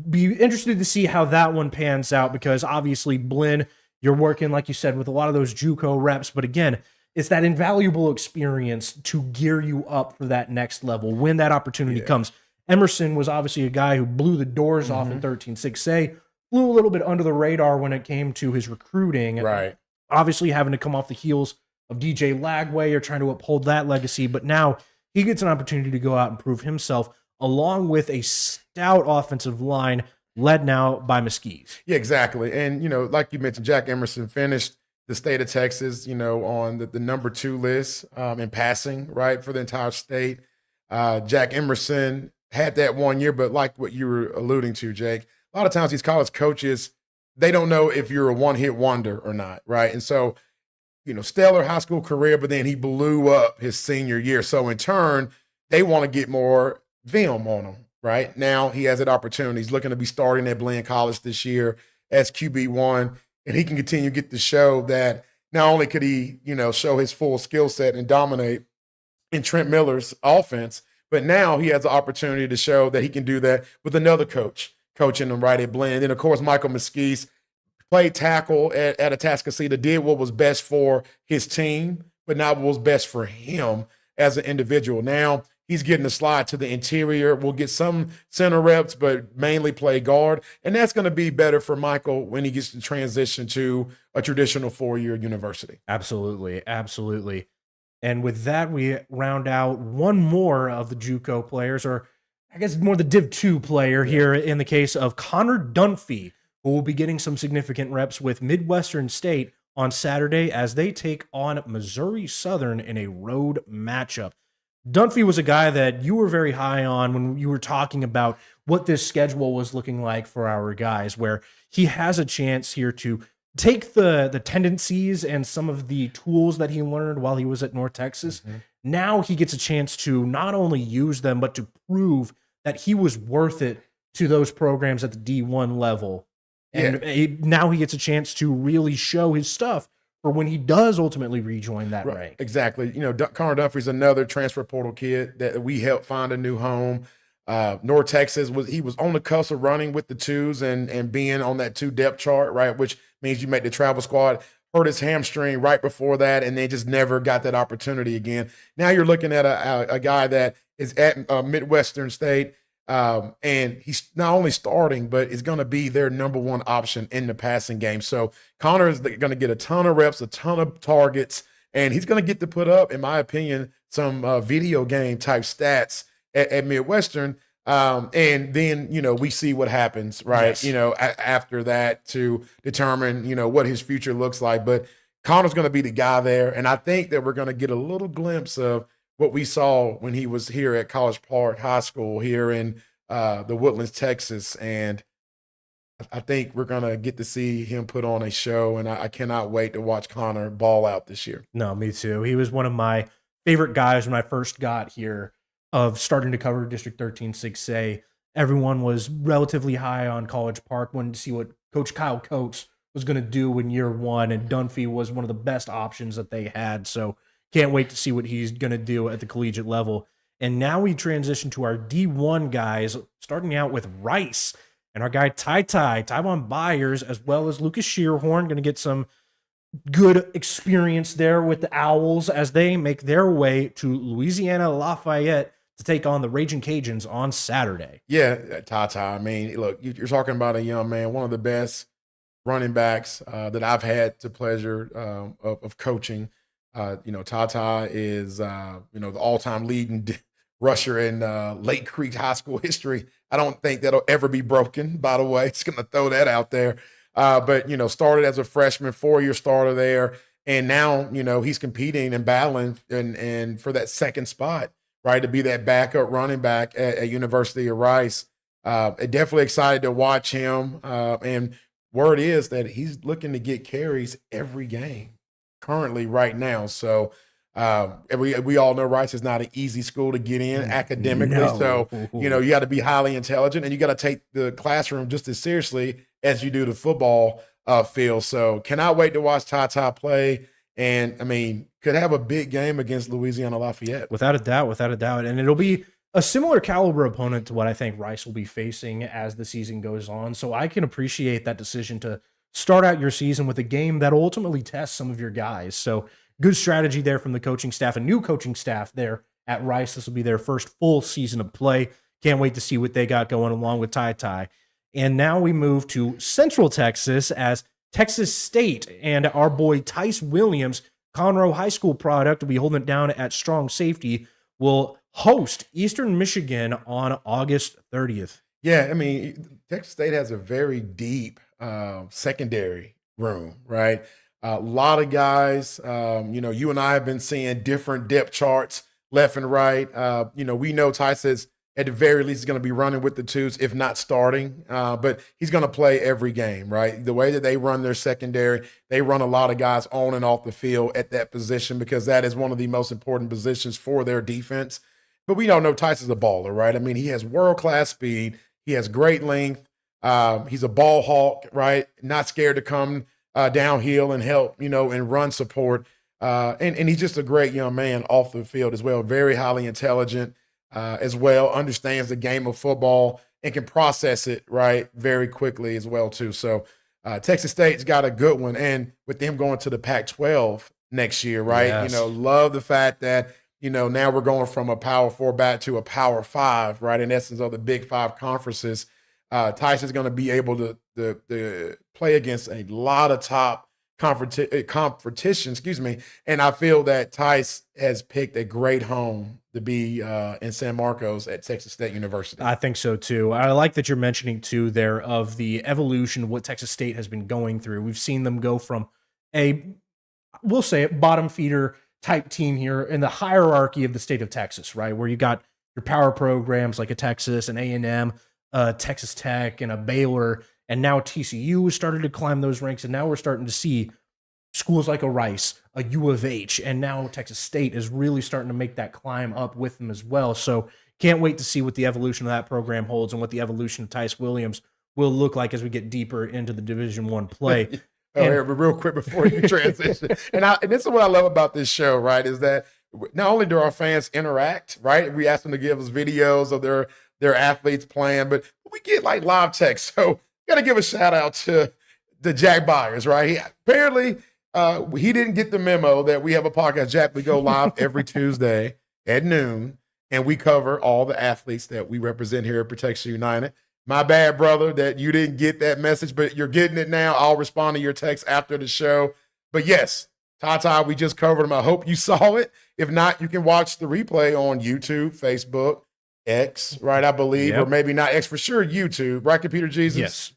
Be interested to see how that one pans out, because obviously Blinn, you're working, like you said, with a lot of those JUCO reps. But again, it's that invaluable experience to gear you up for that next level when that opportunity comes. Emerson was obviously a guy who blew the doors off in 13-6A, flew a little bit under the radar when it came to his recruiting. Right. Obviously having to come off the heels of DJ Lagway or trying to uphold that legacy. But now he gets an opportunity to go out and prove himself, along with a stout offensive line led now by Mesquite. Yeah, exactly. And, like you mentioned, Jack Emerson finished the state of Texas, on the number 2 list in passing, right, for the entire state. Jack Emerson had that 1 year, but like what you were alluding to, Jake, a lot of times these college coaches, they don't know if you're a one-hit wonder or not, right? And so, stellar high school career, but then he blew up his senior year. So in turn, they want to get more film on him, right? Now he has that opportunity. He's looking to be starting at Blinn College this year as QB1, and he can continue to get to show that not only could he, show his full skill set and dominate in Trent Miller's offense, but now he has the opportunity to show that he can do that with another coach coaching him right at Blinn. And then, of course, Michael Mesquite played tackle at Atascocita, did what was best for his team, but not what was best for him as an individual. Now he's getting a slide to the interior. We'll get some center reps, but mainly play guard. And that's going to be better for Michael when he gets to transition to a traditional 4-year university. Absolutely, absolutely. And with that, we round out one more of the JUCO players, or I guess more the Div 2 player here in the case of Connor Dunphy, who will be getting some significant reps with Midwestern State on Saturday as they take on Missouri Southern in a road matchup. Dunphy was a guy that you were very high on when you were talking about what this schedule was looking like for our guys, where he has a chance here to take the tendencies and some of the tools that he learned while he was at North Texas. Now he gets a chance to not only use them, but to prove that he was worth it to those programs at the D1 level. And now he gets a chance to really show his stuff for when he does ultimately rejoin that rank. Exactly. Connor Dunphy's another transfer portal kid that we helped find a new home. North Texas he was on the cusp of running with the 2s and being on that 2 depth chart, right? Which means you make the travel squad. Hurt his hamstring right before that, and they just never got that opportunity again. Now you're looking at a guy that is at Midwestern State, and he's not only starting, but is going to be their number 1 option in the passing game. So Connor is going to get a ton of reps, a ton of targets, and he's going to get to put up, in my opinion, some video game type stats at Midwestern. And then, we see what happens, right? Yes. After that to determine, what his future looks like. But Connor's going to be the guy there. And I think that we're going to get a little glimpse of what we saw when he was here at College Park High School here in the Woodlands, Texas. And I think we're going to get to see him put on a show. And I cannot wait to watch Connor ball out this year. No, me too. He was one of my favorite guys when I first got here, of starting to cover District 13-6A. Everyone was relatively high on College Park, wanted to see what Coach Kyle Coates was going to do in year 1, and Dunphy was one of the best options that they had. So can't wait to see what he's going to do at the collegiate level. And now we transition to our D1 guys, starting out with Rice and our guy Tywan Byers, as well as Lucas Shearhorn, going to get some good experience there with the Owls as they make their way to Louisiana Lafayette to take on the Raging Cajuns on Saturday. Yeah, Ty. I mean, look, you're talking about a young man, one of the best running backs that I've had the pleasure of coaching. Ty is, the all-time leading rusher in Lake Creek High School history. I don't think that'll ever be broken, by the way. It's going to throw that out there. But started as a freshman, 4-year starter there. And now, he's competing and battling and for that second spot, right, to be that backup running back at University of Rice. Definitely excited to watch him. And word is that he's looking to get carries every game currently right now. So we all know Rice is not an easy school to get in academically. No. So, you got to be highly intelligent and you got to take the classroom just as seriously as you do the football field. So cannot wait to watch Ty play. And, I mean, could have a big game against Louisiana Lafayette. Without a doubt, without a doubt. And it'll be a similar caliber opponent to what I think Rice will be facing as the season goes on. So I can appreciate that decision to start out your season with a game that ultimately tests some of your guys. So good strategy there from the coaching staff, a new coaching staff there at Rice. This will be their first full season of play. Can't wait to see what they got going along with Ty. And now we move to Central Texas as Texas State and our boy Tyce Williams, Conroe High School product, will be holding it down at strong safety, will host Eastern Michigan on August 30th. Yeah, I mean, Texas State has a very deep secondary room, right? A lot of guys, you and I have been seeing different depth charts left and right. We know Tyce is, at the very least, is going to be running with the twos, if not starting. But he's going to play every game, right? The way that they run their secondary, they run a lot of guys on and off the field at that position because that is one of the most important positions for their defense. But we don't know Tyce is a baller, right? I mean, he has world-class speed. He has great length. He's a ball hawk, right? Not scared to come downhill and help, and run support. And he's just a great young man off the field as well. Very highly intelligent as well, understands the game of football and can process it, right, very quickly as well, too. So Texas State's got a good one. And with them going to the Pac-12 next year, right, Yes. love the fact that, now we're going from a Power 4 back to a Power 5, right, in essence of the Big 5 conferences. Tyce is going to be able to play against a lot of top competition, and I feel that Tyce has picked a great home to be in San Marcos at Texas State University. I think so, too. I like that you're mentioning, too, there of the evolution of what Texas State has been going through. We've seen them go from we'll say it, bottom feeder type team here in the hierarchy of the state of Texas, right, where you got your power programs like a Texas, an A&M, Texas Tech, and a Baylor, and now TCU started to climb those ranks, and now we're starting to see schools like a Rice, a U of H, and now Texas State is really starting to make that climb up with them as well. So can't wait to see what the evolution of that program holds and what the evolution of Tyce Williams will look like as we get deeper into the Division I play. But real quick before you transition, and this is what I love about this show, right, is that not only do our fans interact, right, we ask them to give us videos of their athletes playing, but we get like live text. So got to give a shout out to Jack Byers, right? Apparently, he didn't get the memo that we have a podcast. Jack, we go live every Tuesday at noon, and we cover all the athletes that we represent here at Protection United. My bad, brother, that you didn't get that message, but you're getting it now. I'll respond to your text after the show. But yes, Ty, we just covered him. I hope you saw it. If not, you can watch the replay on YouTube, Facebook, X, right, I believe, or maybe not X for sure, YouTube, right, Computer Jesus? Yes.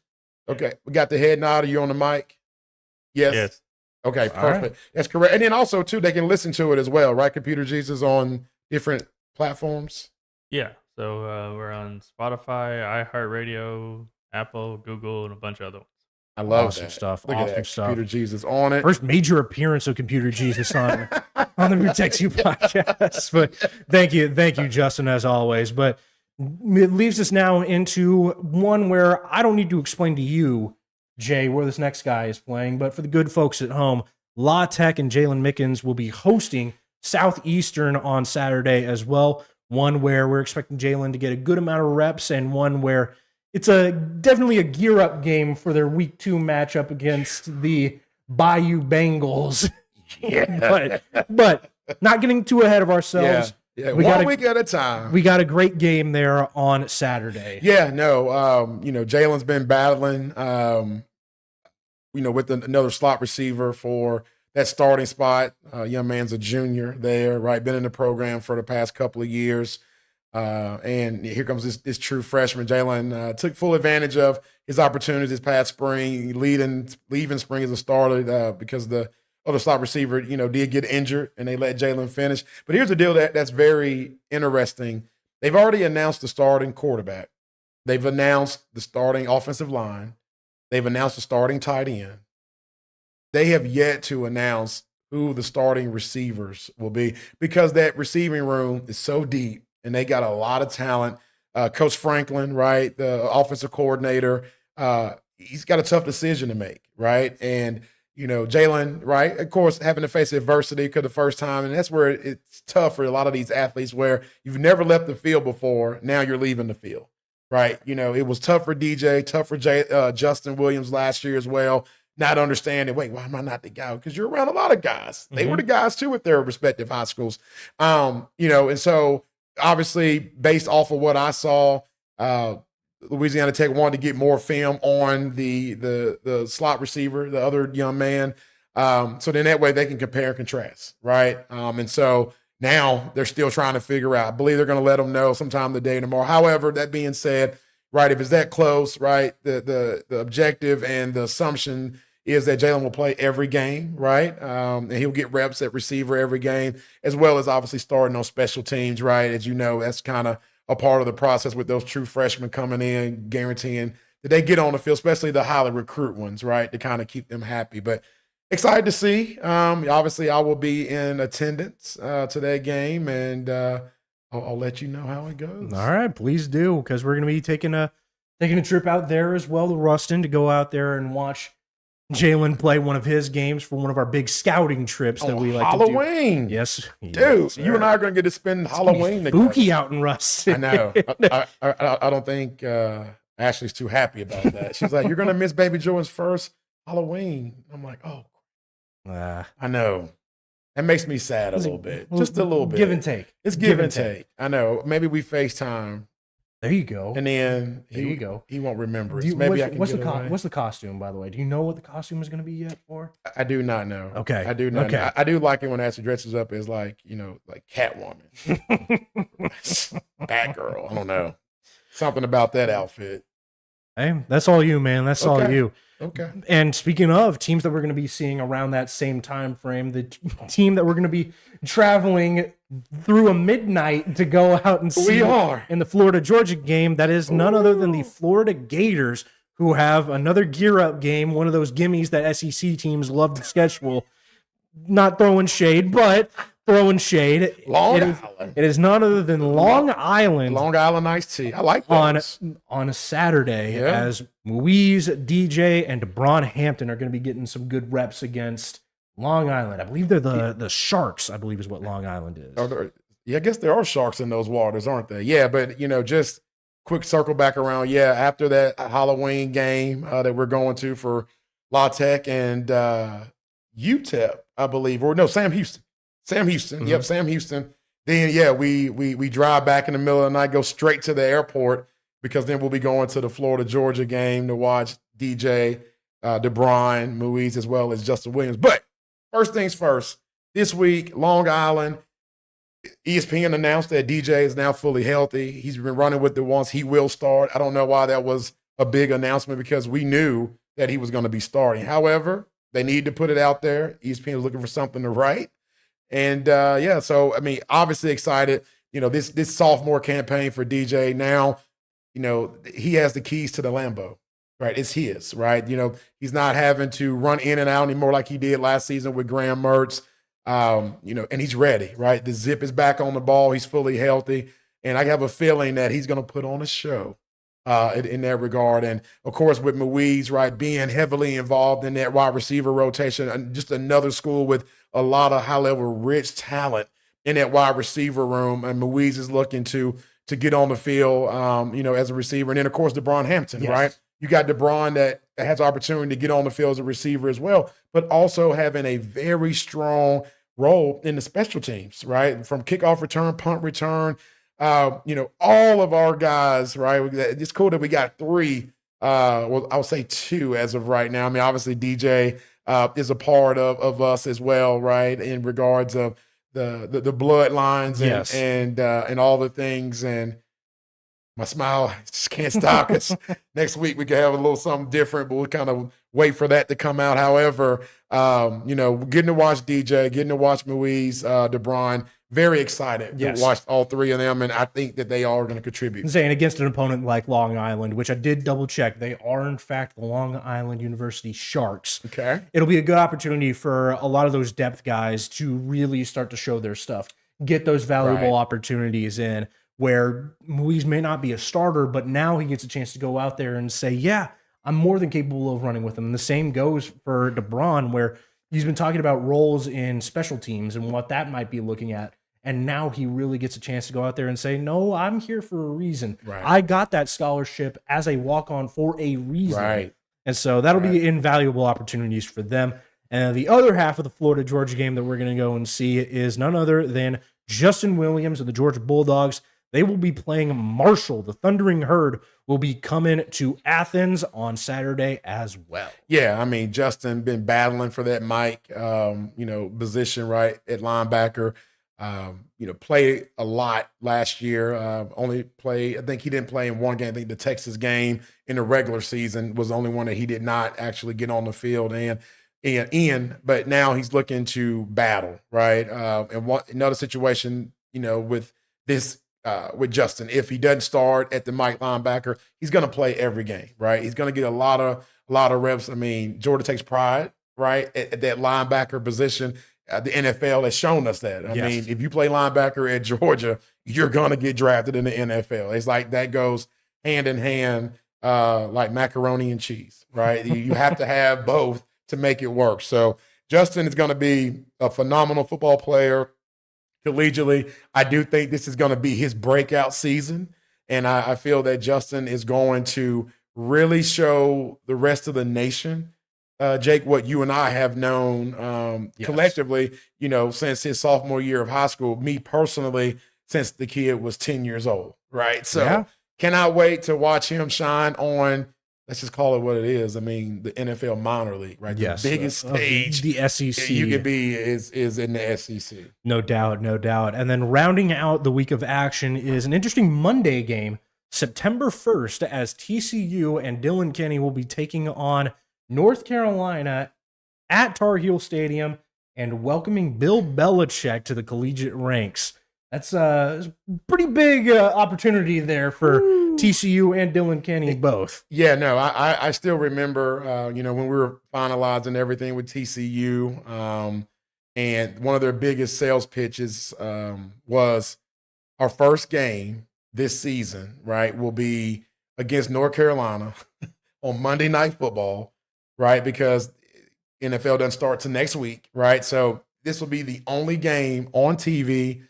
Okay, we got the head nod. Are you on the mic? Yes. Okay, perfect. Right. That's correct. And then also, too, they can listen to it as well, right, Computer Jesus, on different platforms? Yeah. So we're on Spotify, iHeartRadio, Apple, Google, and a bunch of other ones. I love awesome that stuff. Look awesome at that. stuff. Computer Jesus on it. First major appearance of Computer Jesus on the Protect You podcast. But thank you, Justin, as always. But it leaves us now into one where I don't need to explain to you, Jay, where this next guy is playing. But for the good folks at home, La Tech and Jalen Mickens will be hosting Southeastern on Saturday as well. One where we're expecting Jalen to get a good amount of reps, and one where it's definitely a gear-up game for their Week 2 matchup against the Bayou Bengals. Yeah. but not getting too ahead of ourselves. Yeah. One week at a time. We got a great game there on Saturday. Yeah, no, Jalen's been battling, with another slot receiver for that starting spot. Young man's a junior there, right? Been in the program for the past couple of years. And here comes this true freshman. Jalen took full advantage of his opportunities this past spring, leaving spring as a starter because the other slot receiver, did get injured, and they let Jalen finish. But here's the deal that's very interesting. They've already announced the starting quarterback. They've announced the starting offensive line. They've announced the starting tight end. They have yet to announce who the starting receivers will be because that receiving room is so deep, and they got a lot of talent. Coach Franklin, right, the offensive coordinator, he's got a tough decision to make, right? And Jalen, right? Of course, having to face adversity for the first time, and that's where it's tough for a lot of these athletes where you've never left the field before. Now you're leaving the field, right? It was tough for DJ, tough for Justin Williams last year as well. Not understanding, wait, why am I not the guy? Because you're around a lot of guys. They were the guys too at their respective high schools, and so obviously based off of what I saw, Louisiana Tech wanted to get more film on the slot receiver, the other young man. So then that way they can compare and contrast, right? And so now they're still trying to figure out. I believe they're going to let them know sometime today or tomorrow. However, that being said, right, if it's that close, right, the objective and the assumption is that Jalen will play every game, right? And he'll get reps at receiver every game, as well as obviously starting on special teams, right? As you know, that's kind of a part of the process with those true freshmen coming in, guaranteeing that they get on the field, especially the highly recruit ones, right, to kind of keep them happy. But excited to see. Obviously, I will be in attendance to that game, and I'll let you know how it goes. All right, please do, because we're going to be taking a trip out there as well to Ruston to go out there and watch Jalen play one of his games for one of our big scouting trips that we like Halloween. to do. Yes, dude, you and I are going to get to spend Halloween together. Spooky out in Ruston. I know. I don't think Ashley's too happy about that. She's like, you're going to miss Baby Jordan's first Halloween. I'm like, oh, I know. That makes me sad a little bit. Just a little bit. Give and take. It's give and take. I know. Maybe we FaceTime. There you go. And then he won't remember it. So maybe I can what's the costume, by the way? Do you know what the costume is going to be yet for? I do not know. Okay. I do not know. I do like it when Ashley dresses up as like Catwoman. Batgirl. I don't know. Something about that outfit. Hey, that's all you, man. That's all you. Okay. And speaking of teams that we're going to be seeing around that same time frame, the team that we're going to be traveling through a midnight to go out and see in the Florida-Georgia game, that is none other than the Florida Gators, who have another gear-up game, one of those gimmies that SEC teams love to schedule. Not throwing shade, but throwing shade. Long Island. It is none other than Long Island. Long Island iced tea. I like those. On a Saturday, as Louise, DJ, and DeBron Hampton are going to be getting some good reps against Long Island. I believe they're the Sharks, I believe is what Long Island is. I guess there are sharks in those waters, aren't there? Yeah, but, just quick circle back around. Yeah, after that Halloween game that we're going to for La Tech and UTEP, I believe, or no, Sam Houston. Mm-hmm. Yep, Sam Houston. Then, we drive back in the middle of the night, go straight to the airport, because then we'll be going to the Florida-Georgia game to watch DJ, DeBron, Muiz, as well as Justin Williams. But first things first, this week, Long Island, ESPN announced that DJ is now fully healthy. He's been running with it once. He will start. I don't know why that was a big announcement, because we knew that he was going to be starting. However, they need to put it out there. ESPN is looking for something to write. And, so, obviously excited. This sophomore campaign for DJ now, he has the keys to the Lambo, right? It's his, right? He's not having to run in and out anymore like he did last season with Graham Mertz, and he's ready, right? The zip is back on the ball. He's fully healthy. And I have a feeling that he's going to put on a show in that regard. And, of course, with Muiz, right, being heavily involved in that wide receiver rotation, and just another school with a lot of high-level rich talent in that wide receiver room. And Muiz is looking to get on the field, as a receiver. And then, of course, DeBron Hampton, right? You got DeBron that has opportunity to get on the field as a receiver as well, but also having a very strong role in the special teams, right? From kickoff return, punt return, all of our guys, right? It's cool that we got three. Well, I would say two as of right now. Obviously DJ is a part of us as well, right? In regards of the bloodlines and all the things. And my smile just can't stop, because next week we can have a little something different, but we'll kind of wait for that to come out. However, getting to watch DJ, getting to watch Muiz, DeBron, very excited to watch all three of them, and I think that they are going to contribute. Saying against an opponent like Long Island, which I did double check, they are in fact the Long Island University Sharks. Okay, it'll be a good opportunity for a lot of those depth guys to really start to show their stuff, get those valuable opportunities in, where Muiz may not be a starter, but now he gets a chance to go out there and say, yeah, I'm more than capable of running with him. And the same goes for DeBron, where he's been talking about roles in special teams and what that might be looking at. And now he really gets a chance to go out there and say, no, I'm here for a reason. Right. I got that scholarship as a walk-on for a reason. Right. And so that'll be invaluable opportunities for them. And the other half of the Florida-Georgia game that we're going to go and see is none other than Justin Williams and the Georgia Bulldogs. They will be playing Marshall. The Thundering Herd will be coming to Athens on Saturday as well. Yeah, I mean, Justin been battling for that Mike, position right at linebacker. Played a lot last year. I think he didn't play in one game. I think the Texas game in the regular season was the only one that he did not actually get on the field but now he's looking to battle, right? Another situation, with this, with Justin, if he doesn't start at the Mike linebacker, he's going to play every game, right? He's going to get a lot of reps. I mean, Georgia takes pride, right, at that linebacker position. The NFL has shown us that. I mean, if you play linebacker at Georgia, you're going to get drafted in the NFL. It's like that goes hand in hand, like macaroni and cheese, right? You have to have both to make it work. So Justin is going to be a phenomenal football player collegiately. I do think this is going to be his breakout season. And I feel that Justin is going to really show the rest of the nation, Jake, what you and I have known collectively, since his sophomore year of high school, me personally, since the kid was 10 years old, right? So cannot wait to watch him shine on, let's just call it what it is. I mean, the NFL minor league, right? Yes. The biggest stage the SEC you could be is in the SEC. No doubt, no doubt. And then rounding out the week of action is an interesting Monday game, September 1st, as TCU and Dylan Kinney will be taking on North Carolina at Tar Heel Stadium and welcoming Bill Belichick to the collegiate ranks. That's a pretty big opportunity there for TCU and Dylan Kinney both. Yeah, no, I still remember, when we were finalizing everything with TCU, and one of their biggest sales pitches was our first game this season, right, will be against North Carolina on Monday Night Football, right, because NFL doesn't start till next week, right? So this will be the only game on TV,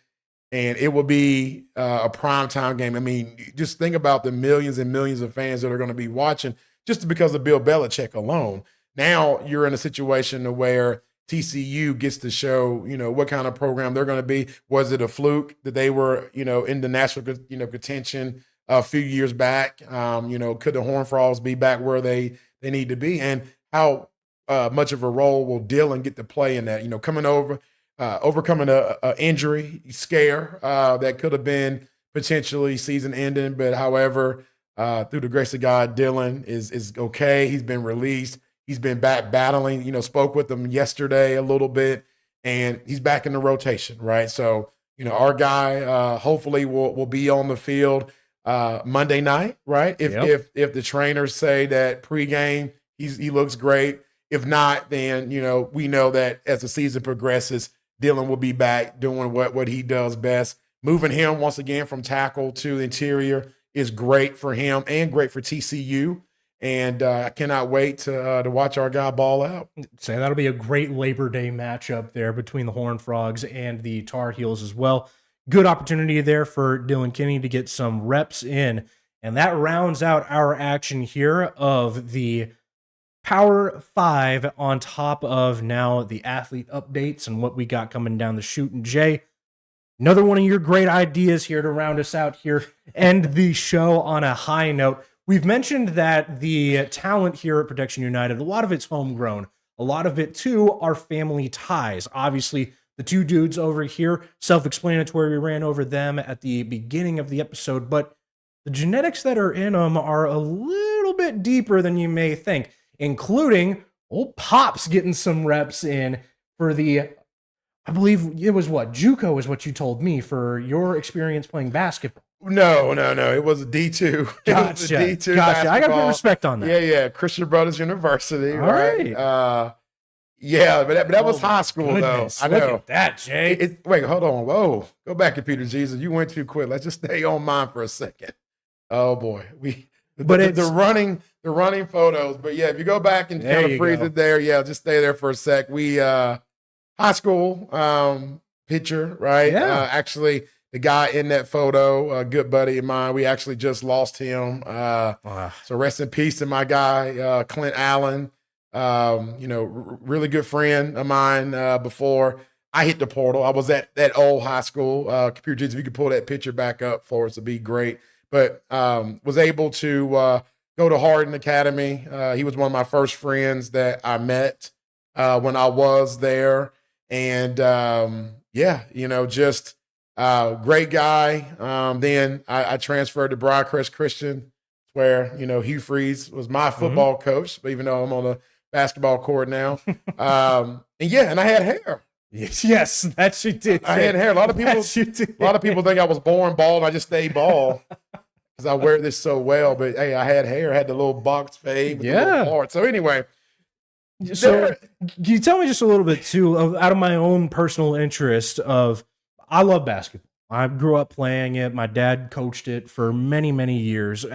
and it will be a primetime game. I mean, just think about the millions and millions of fans that are going to be watching just because of Bill Belichick alone. Now you're in a situation where TCU gets to show, what kind of program they're going to be. Was it a fluke that they were, in the national, contention a few years back? Could the Horned Frogs be back where they need to be? And how much of a role will Dylan get to play in that? Coming over, overcoming a injury scare that could have been potentially season ending, but however, through the grace of God, Dylan is okay. He's been released. He's been back battling. Spoke with him yesterday a little bit, and he's back in the rotation, right? So our guy hopefully will be on the field Monday night, right? If the trainers say that pregame he looks great. If not, then we know that as the season progresses, Dylan will be back doing what he does best. Moving him once again from tackle to the interior is great for him and great for TCU. And I cannot wait to watch our guy ball out. So that'll be a great Labor Day matchup there between the Horned Frogs and the Tar Heels as well. Good opportunity there for Dylan Kinney to get some reps in. And that rounds out our action here of the Power 5 on top of now the athlete updates and what we got coming down the chute. And Jay, another one of your great ideas here to round us out here, end the show on a high note. We've mentioned that the talent here at Protection United, a lot of it's homegrown. A lot of it, too, are family ties. Obviously, the two dudes over here, self-explanatory, we ran over them at the beginning of the episode, but the genetics that are in them are a little bit deeper than you may think, including old Pops getting some reps in for the, I believe it was JUCO is what you told me for your experience playing basketball. No. It was a D2. Gotcha. D2 Gotcha. I got to put respect on that. Yeah. Christian Brothers University. All right. But that was high school, goodness. though. I know. Look at that, Jay. Wait, hold on. Whoa. Go back to Peter Jesus. You went too quick. Let's just stay on mine for a second. Oh, boy. But the running photos. But yeah, if you go back and kind of freeze it there, yeah, just stay there for a sec. We high school picture, right? Yeah. Actually, the guy in that photo, a good buddy of mine, we actually just lost him. So rest in peace to my guy, Clint Allen. Really good friend of mine before I hit the portal. I was at that old high school, Computer Jesus. If you could pull that picture back up for us, it'd be great. But was able to go to Hardin Academy. He was one of my first friends that I met when I was there. And just great guy. Then I transferred to Briarcrest Christian, where, Hugh Freeze was my football coach, but even though I'm on the basketball court now. And I had hair. Yes, that you did. I had hair. A lot of people think I was born bald. And I just stayed bald because I wear this so well. But hey, I had hair. I had the little box fade with the little part. So anyway, so can you tell me just a little bit too, out of my own personal interest of, I love basketball. I grew up playing it. My dad coached it for many, many years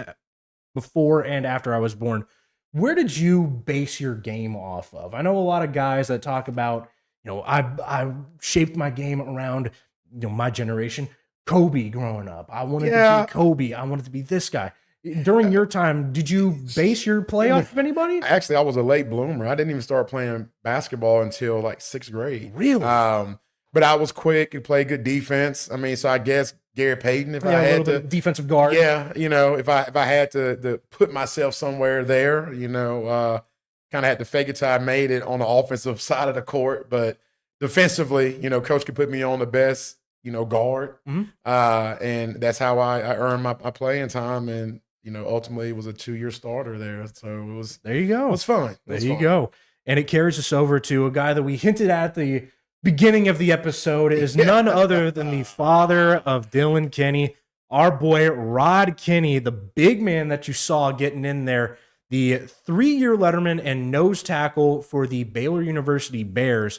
before and after I was born. Where did you base your game off of? I know a lot of guys that talk about, I shaped my game around, my generation. Kobe growing up. I wanted to be Kobe. I wanted to be this guy. During your time, did you base your play off of anybody? Actually, I was a late bloomer. I didn't even start playing basketball until like 6th grade. Really? But I was quick and played good defense. I mean, so I guess Gary Payton, if I had to, defensive guard. Yeah, if I had to put myself somewhere there, kind of had to fake it till I made it on the offensive side of the court. But defensively, coach could put me on the best, guard. Mm-hmm. And that's how I earned my playing time. And, ultimately it was a 2-year starter there. So it was, there you go. It was fun. There you go. And it carries us over to a guy that we hinted at the beginning of the episode is none other than the father of Dylan Kinney, our boy Rod Kinney, the big man that you saw getting in there, the 3-year letterman and nose tackle for the Baylor University Bears.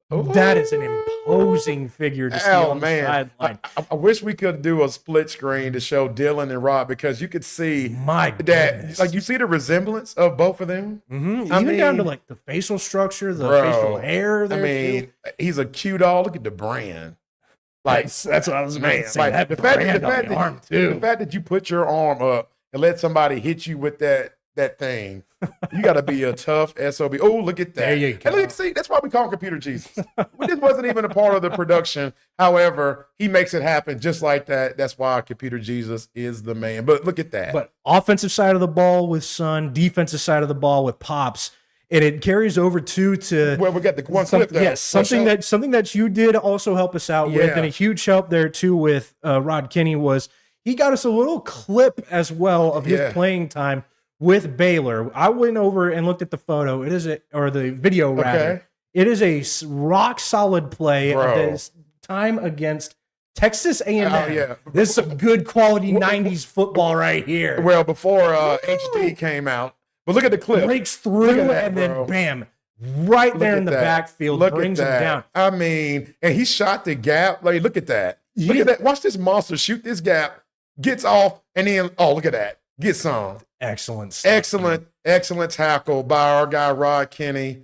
That is an imposing figure to see on the sideline. I wish we could do a split screen to show Dylan and Rod, because you could see goodness. Like you see the resemblance of both of them. Mm-hmm. Even down to like the facial structure, the facial hair. He's a cute dog. Look at the brand. Like that's what I was about to say. Like, the fact that you put your arm up and let somebody hit you with that thing, you got to be a tough SOB. Oh, look at that. There you go. And look, see, that's why we call him Computer Jesus. This wasn't even a part of the production. However, he makes it happen just like that. That's why Computer Jesus is the man. But look at that. But offensive side of the ball with Son, defensive side of the ball with Pops. And it carries over to well, we got the one clip there. Yes, something that you did also help us out with, and a huge help there too with Rod Kinney was he got us a little clip as well of his playing time with Baylor. I went over and looked at the photo. The video rather. Okay. It is a rock solid play of this time against Texas A&M. Oh, yeah. This is some good quality 90s football right here. Well, before HD came out. But look at the clip. Breaks through and then bam, right there in the backfield, brings him down. I mean, and he shot the gap. Like, look at that. Look at that. Watch this monster shoot this gap, gets off, and then, look at that. Gets on. Excellent stuff, excellent tackle by our guy Rod Kinney.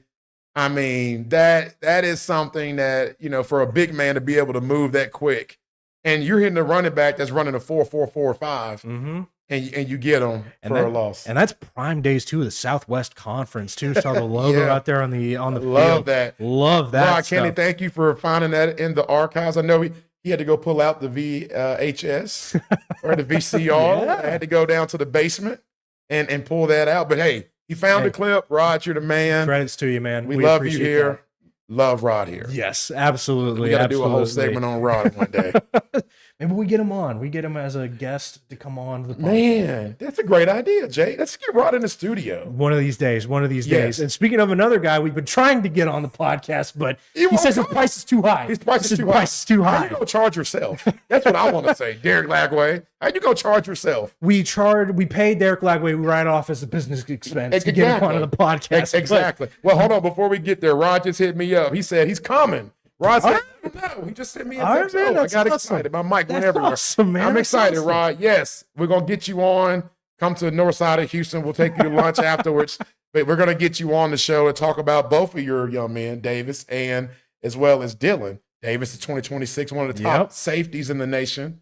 I mean, that is something that, for a big man to be able to move that quick. And you're hitting a running back that's running a 4.45. Mm-hmm. And you get them for a loss. And that's prime days too of the Southwest Conference too. Saw the logo out there on the Love field. Love that. Rod Kinney, thank you for finding that in the archives. I know he had to go pull out the VHS or the VCR. I had to go down to the basement and pull that out. But hey, he found the clip. Rod, you're the man. Credits to you, man. We love you here. That. Love Rod here. Yes, absolutely. We got to do a whole segment on Rod one day. Maybe we get him on. We get him as a guest to come on the podcast. Man, that's a great idea, Jay. Let's get Rod in the studio. One of these days. And speaking of another guy we've been trying to get on the podcast, but he says his price is too high. His price is too high. How you going to charge yourself? That's what I want to say. Derek Lagway, how you going to charge yourself? We paid Derek Lagway right off as a business expense to get him onto the podcast. Exactly. Well, hold on. Before we get there, Rod just hit me up. He said he's coming. Rod said, no, he just sent me a text. I got excited. My mic went everywhere. Awesome, man. I'm excited, Rod. Yes, we're going to get you on. come to the north side of Houston. We'll take you to lunch afterwards. But we're going to get you on the show and talk about both of your young men, Davis and as well as Dylan. Davis is 2026, one of the top safeties in the nation,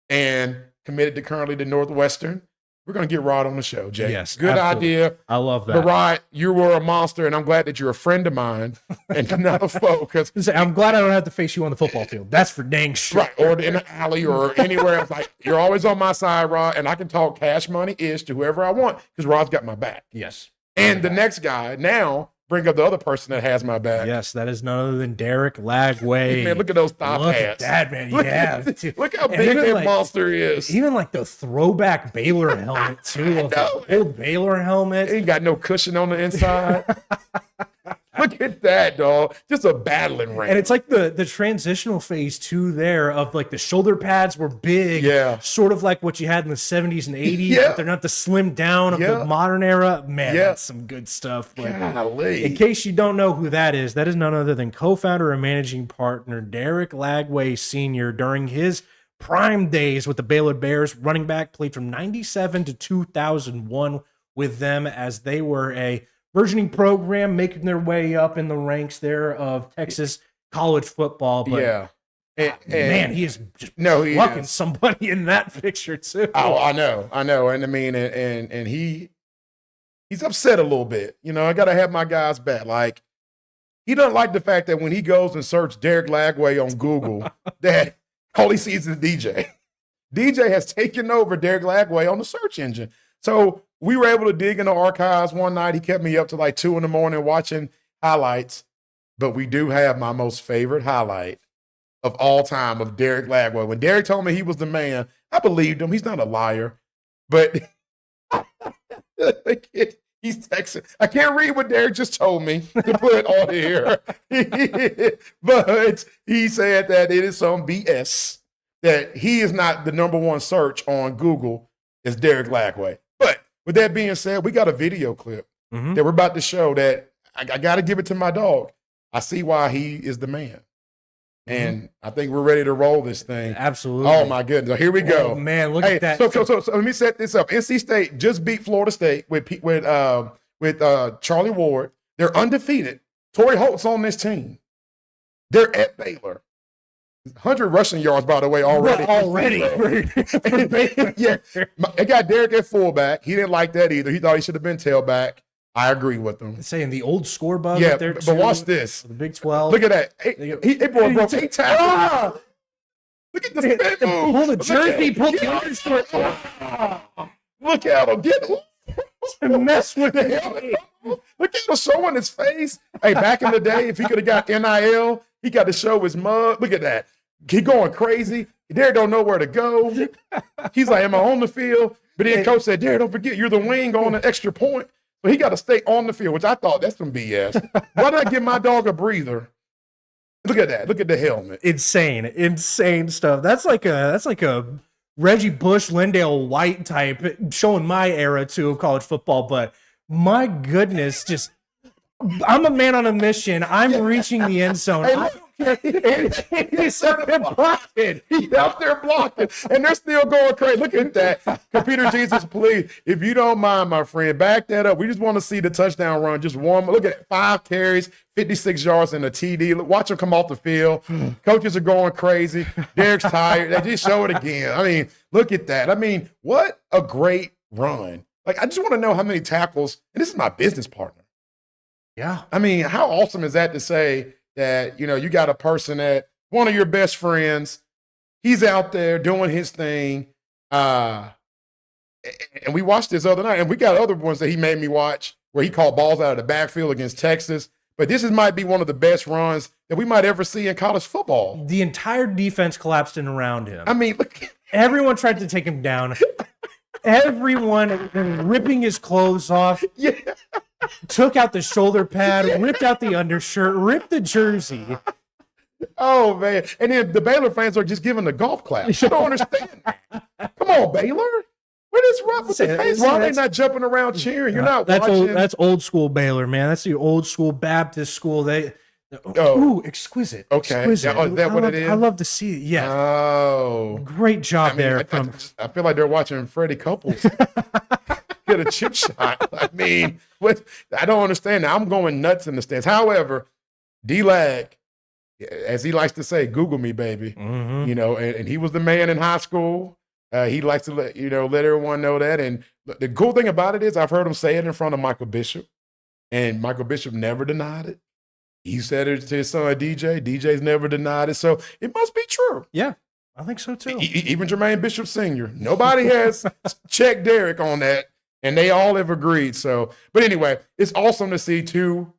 and committed currently to Northwestern. We're going to get Rod on the show, Jay. Yes, good absolutely. idea. I love that. But Rod, you were a monster, and I'm glad that you're a friend of mine and not a foe. I'm glad I don't have to face you on the football field. That's for dang sure. Right, or in the alley or anywhere else. Like, you're always on my side, Rod, and I can talk cash money-ish to whoever I want because Rod's got my back. Yes. And the next guy, now, bring up the other person that has my back. Yes, that is none other than Derek Lagway. Man, look at those thigh Look pads. at that, man. Look how big that monster is. Even like the throwback Baylor helmet, too. Of the old Baylor helmet. Ain't got no cushion on the inside. Look at that, dog. Just a battling ram. And it's like the transitional phase, too, there of like the shoulder pads were big. Yeah. Sort of like what you had in the 70s and 80s. Yeah. But they're not the slim down of the modern era. Man, that's some good stuff. But golly. in case you don't know who that is none other than co-founder and managing partner Derek Lagway Sr. during his prime days with the Baylor Bears. Running back, played from 97 to 2001 with them as they were a burgeoning program, making their way up in the ranks there of Texas college football. But man, he is just plucking somebody in that picture too. Oh, I know. And I mean, and he's upset a little bit. You know, I got to have my guys back. Like, he doesn't like the fact that when he goes and searches Derek Lagway on Google, that all he sees is DJ. DJ has taken over Derek Lagway on the search engine. So we were able to dig in the archives one night. He kept me up to like 2 a.m. watching highlights. But we do have my most favorite highlight of all time of Derek Lagway. When Derek told me he was the man, I believed him. He's not a liar. But he's texting. I can't read what Derek just told me to put on here. But he said that it is some BS, that he is not the number one search on Google is Derek Lagway. But with that being said, we got a video clip that we're about to show that I got to give it to my dog. I see why he is the man. And I think we're ready to roll this thing. Absolutely. Oh, my goodness. Here we go. Oh, man, look at that. So let me set this up. NC State just beat Florida State with Charlie Ward. They're undefeated. Torrey Holt's on this team. They're at Baylor. 100 rushing yards, by the way, already. Yeah. They got Derek at fullback. He didn't like that either. He thought he should have been tailback. I agree with him. Saying the old score bug yeah, there, but watch this. The Big 12. Look at that. He broke 8 tackles. Look at the spin move. Pull the jersey, pull the undershirt. Look at him. Get him. Mess with the helmet. Look at him showing his face. Hey, back in the day, if he could have got NIL, he got to show his mug. Look at that. He going crazy. Derek don't know where to go. He's like, am I on the field? But then coach said, Derek, don't forget, you're the wing on an extra point. So he got to stay on the field, which I thought that's some BS. Why did I give my dog a breather? Look at that. Look at the helmet. Insane stuff. That's like a Reggie Bush, Lindale White type, showing my era too of college football. But my goodness, just I'm a man on a mission. I'm reaching the end zone. He's out there blocking. He's out there blocking, and they're still going crazy. Look at that. Computer Jesus, please, if you don't mind, my friend, back that up. We just want to see the touchdown run. Just one. Look at 5 carries, 56 yards, and a TD. Watch him come off the field. Coaches are going crazy. Derek's tired. They just show it again. I mean, look at that. I mean, what a great run. Like, I just want to know how many tackles, and this is my business partner. Yeah. I mean, how awesome is that to say that, you know, you got a person that one of your best friends, he's out there doing his thing. And we watched this other night, and we got other ones that he made me watch where he caught balls out of the backfield against Texas. But this might be one of the best runs that we might ever see in college football. The entire defense collapsed in around him. I mean, look. Everyone tried to take him down. Everyone ripping his clothes off. Yeah. Took out the shoulder pad, ripped out the undershirt, ripped the jersey. Oh, man. And then the Baylor fans are just giving the golf clap. You don't understand. Come on, Baylor. What is wrong with the fans? Why are they not jumping around cheering? You're not watching. That's old school Baylor, man. That's the old school Baptist school. Ooh, exquisite. Okay. Exquisite. Is that what it is? I love to see it. Yeah. Oh. Great job there. I feel like they're watching Freddie Couples get a chip shot. I mean, I don't understand that. I'm going nuts in the stands. However, D-Lag, as he likes to say, Google me, baby. Mm-hmm. You know, and he was the man in high school. He likes to let everyone know that. And the cool thing about it is I've heard him say it in front of Michael Bishop, and Michael Bishop never denied it. He said it to his son, DJ. DJ's never denied it. So it must be true. Yeah, I think so too. Even Jermaine Bishop Sr. Nobody has checked Derek on that, and they all have agreed. So, but anyway, it's awesome to see two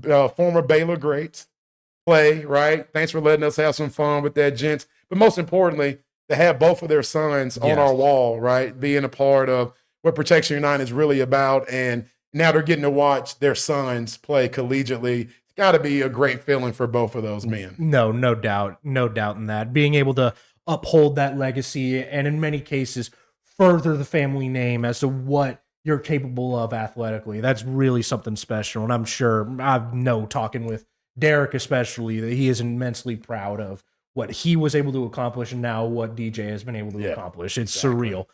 former Baylor greats play, right? Thanks for letting us have some fun with that, gents. But most importantly, to have both of their sons on our wall, right? Being a part of what Protection United is really about. And now they're getting to watch their sons play collegiately. It's got to be a great feeling for both of those men. No doubt. No doubt in that. Being able to uphold that legacy and in many cases further the family name as to what you're capable of athletically. That's really something special. And I'm sure, talking with Derek especially, that he is immensely proud of what he was able to accomplish and now what DJ has been able to accomplish. It's surreal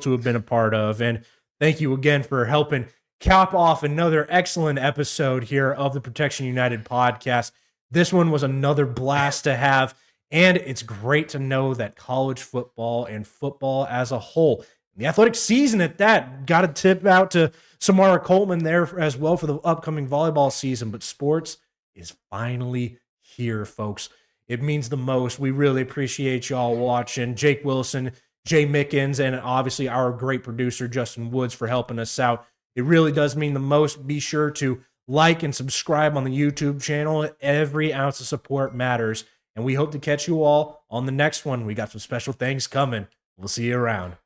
to have been a part of. And thank you again for helping cap off another excellent episode here of the Protection United podcast. This one was another blast to have. And it's great to know that college football and football as a whole, the athletic season at that, got a tip out to Samara Coleman there as well for the upcoming volleyball season. But sports is finally here, folks. It means the most. We really appreciate y'all watching. Jake Wilson, Jay Mickens, and obviously our great producer, Justin Woods, for helping us out. It really does mean the most. Be sure to like and subscribe on the YouTube channel. Every ounce of support matters. And we hope to catch you all on the next one. We got some special things coming. We'll see you around.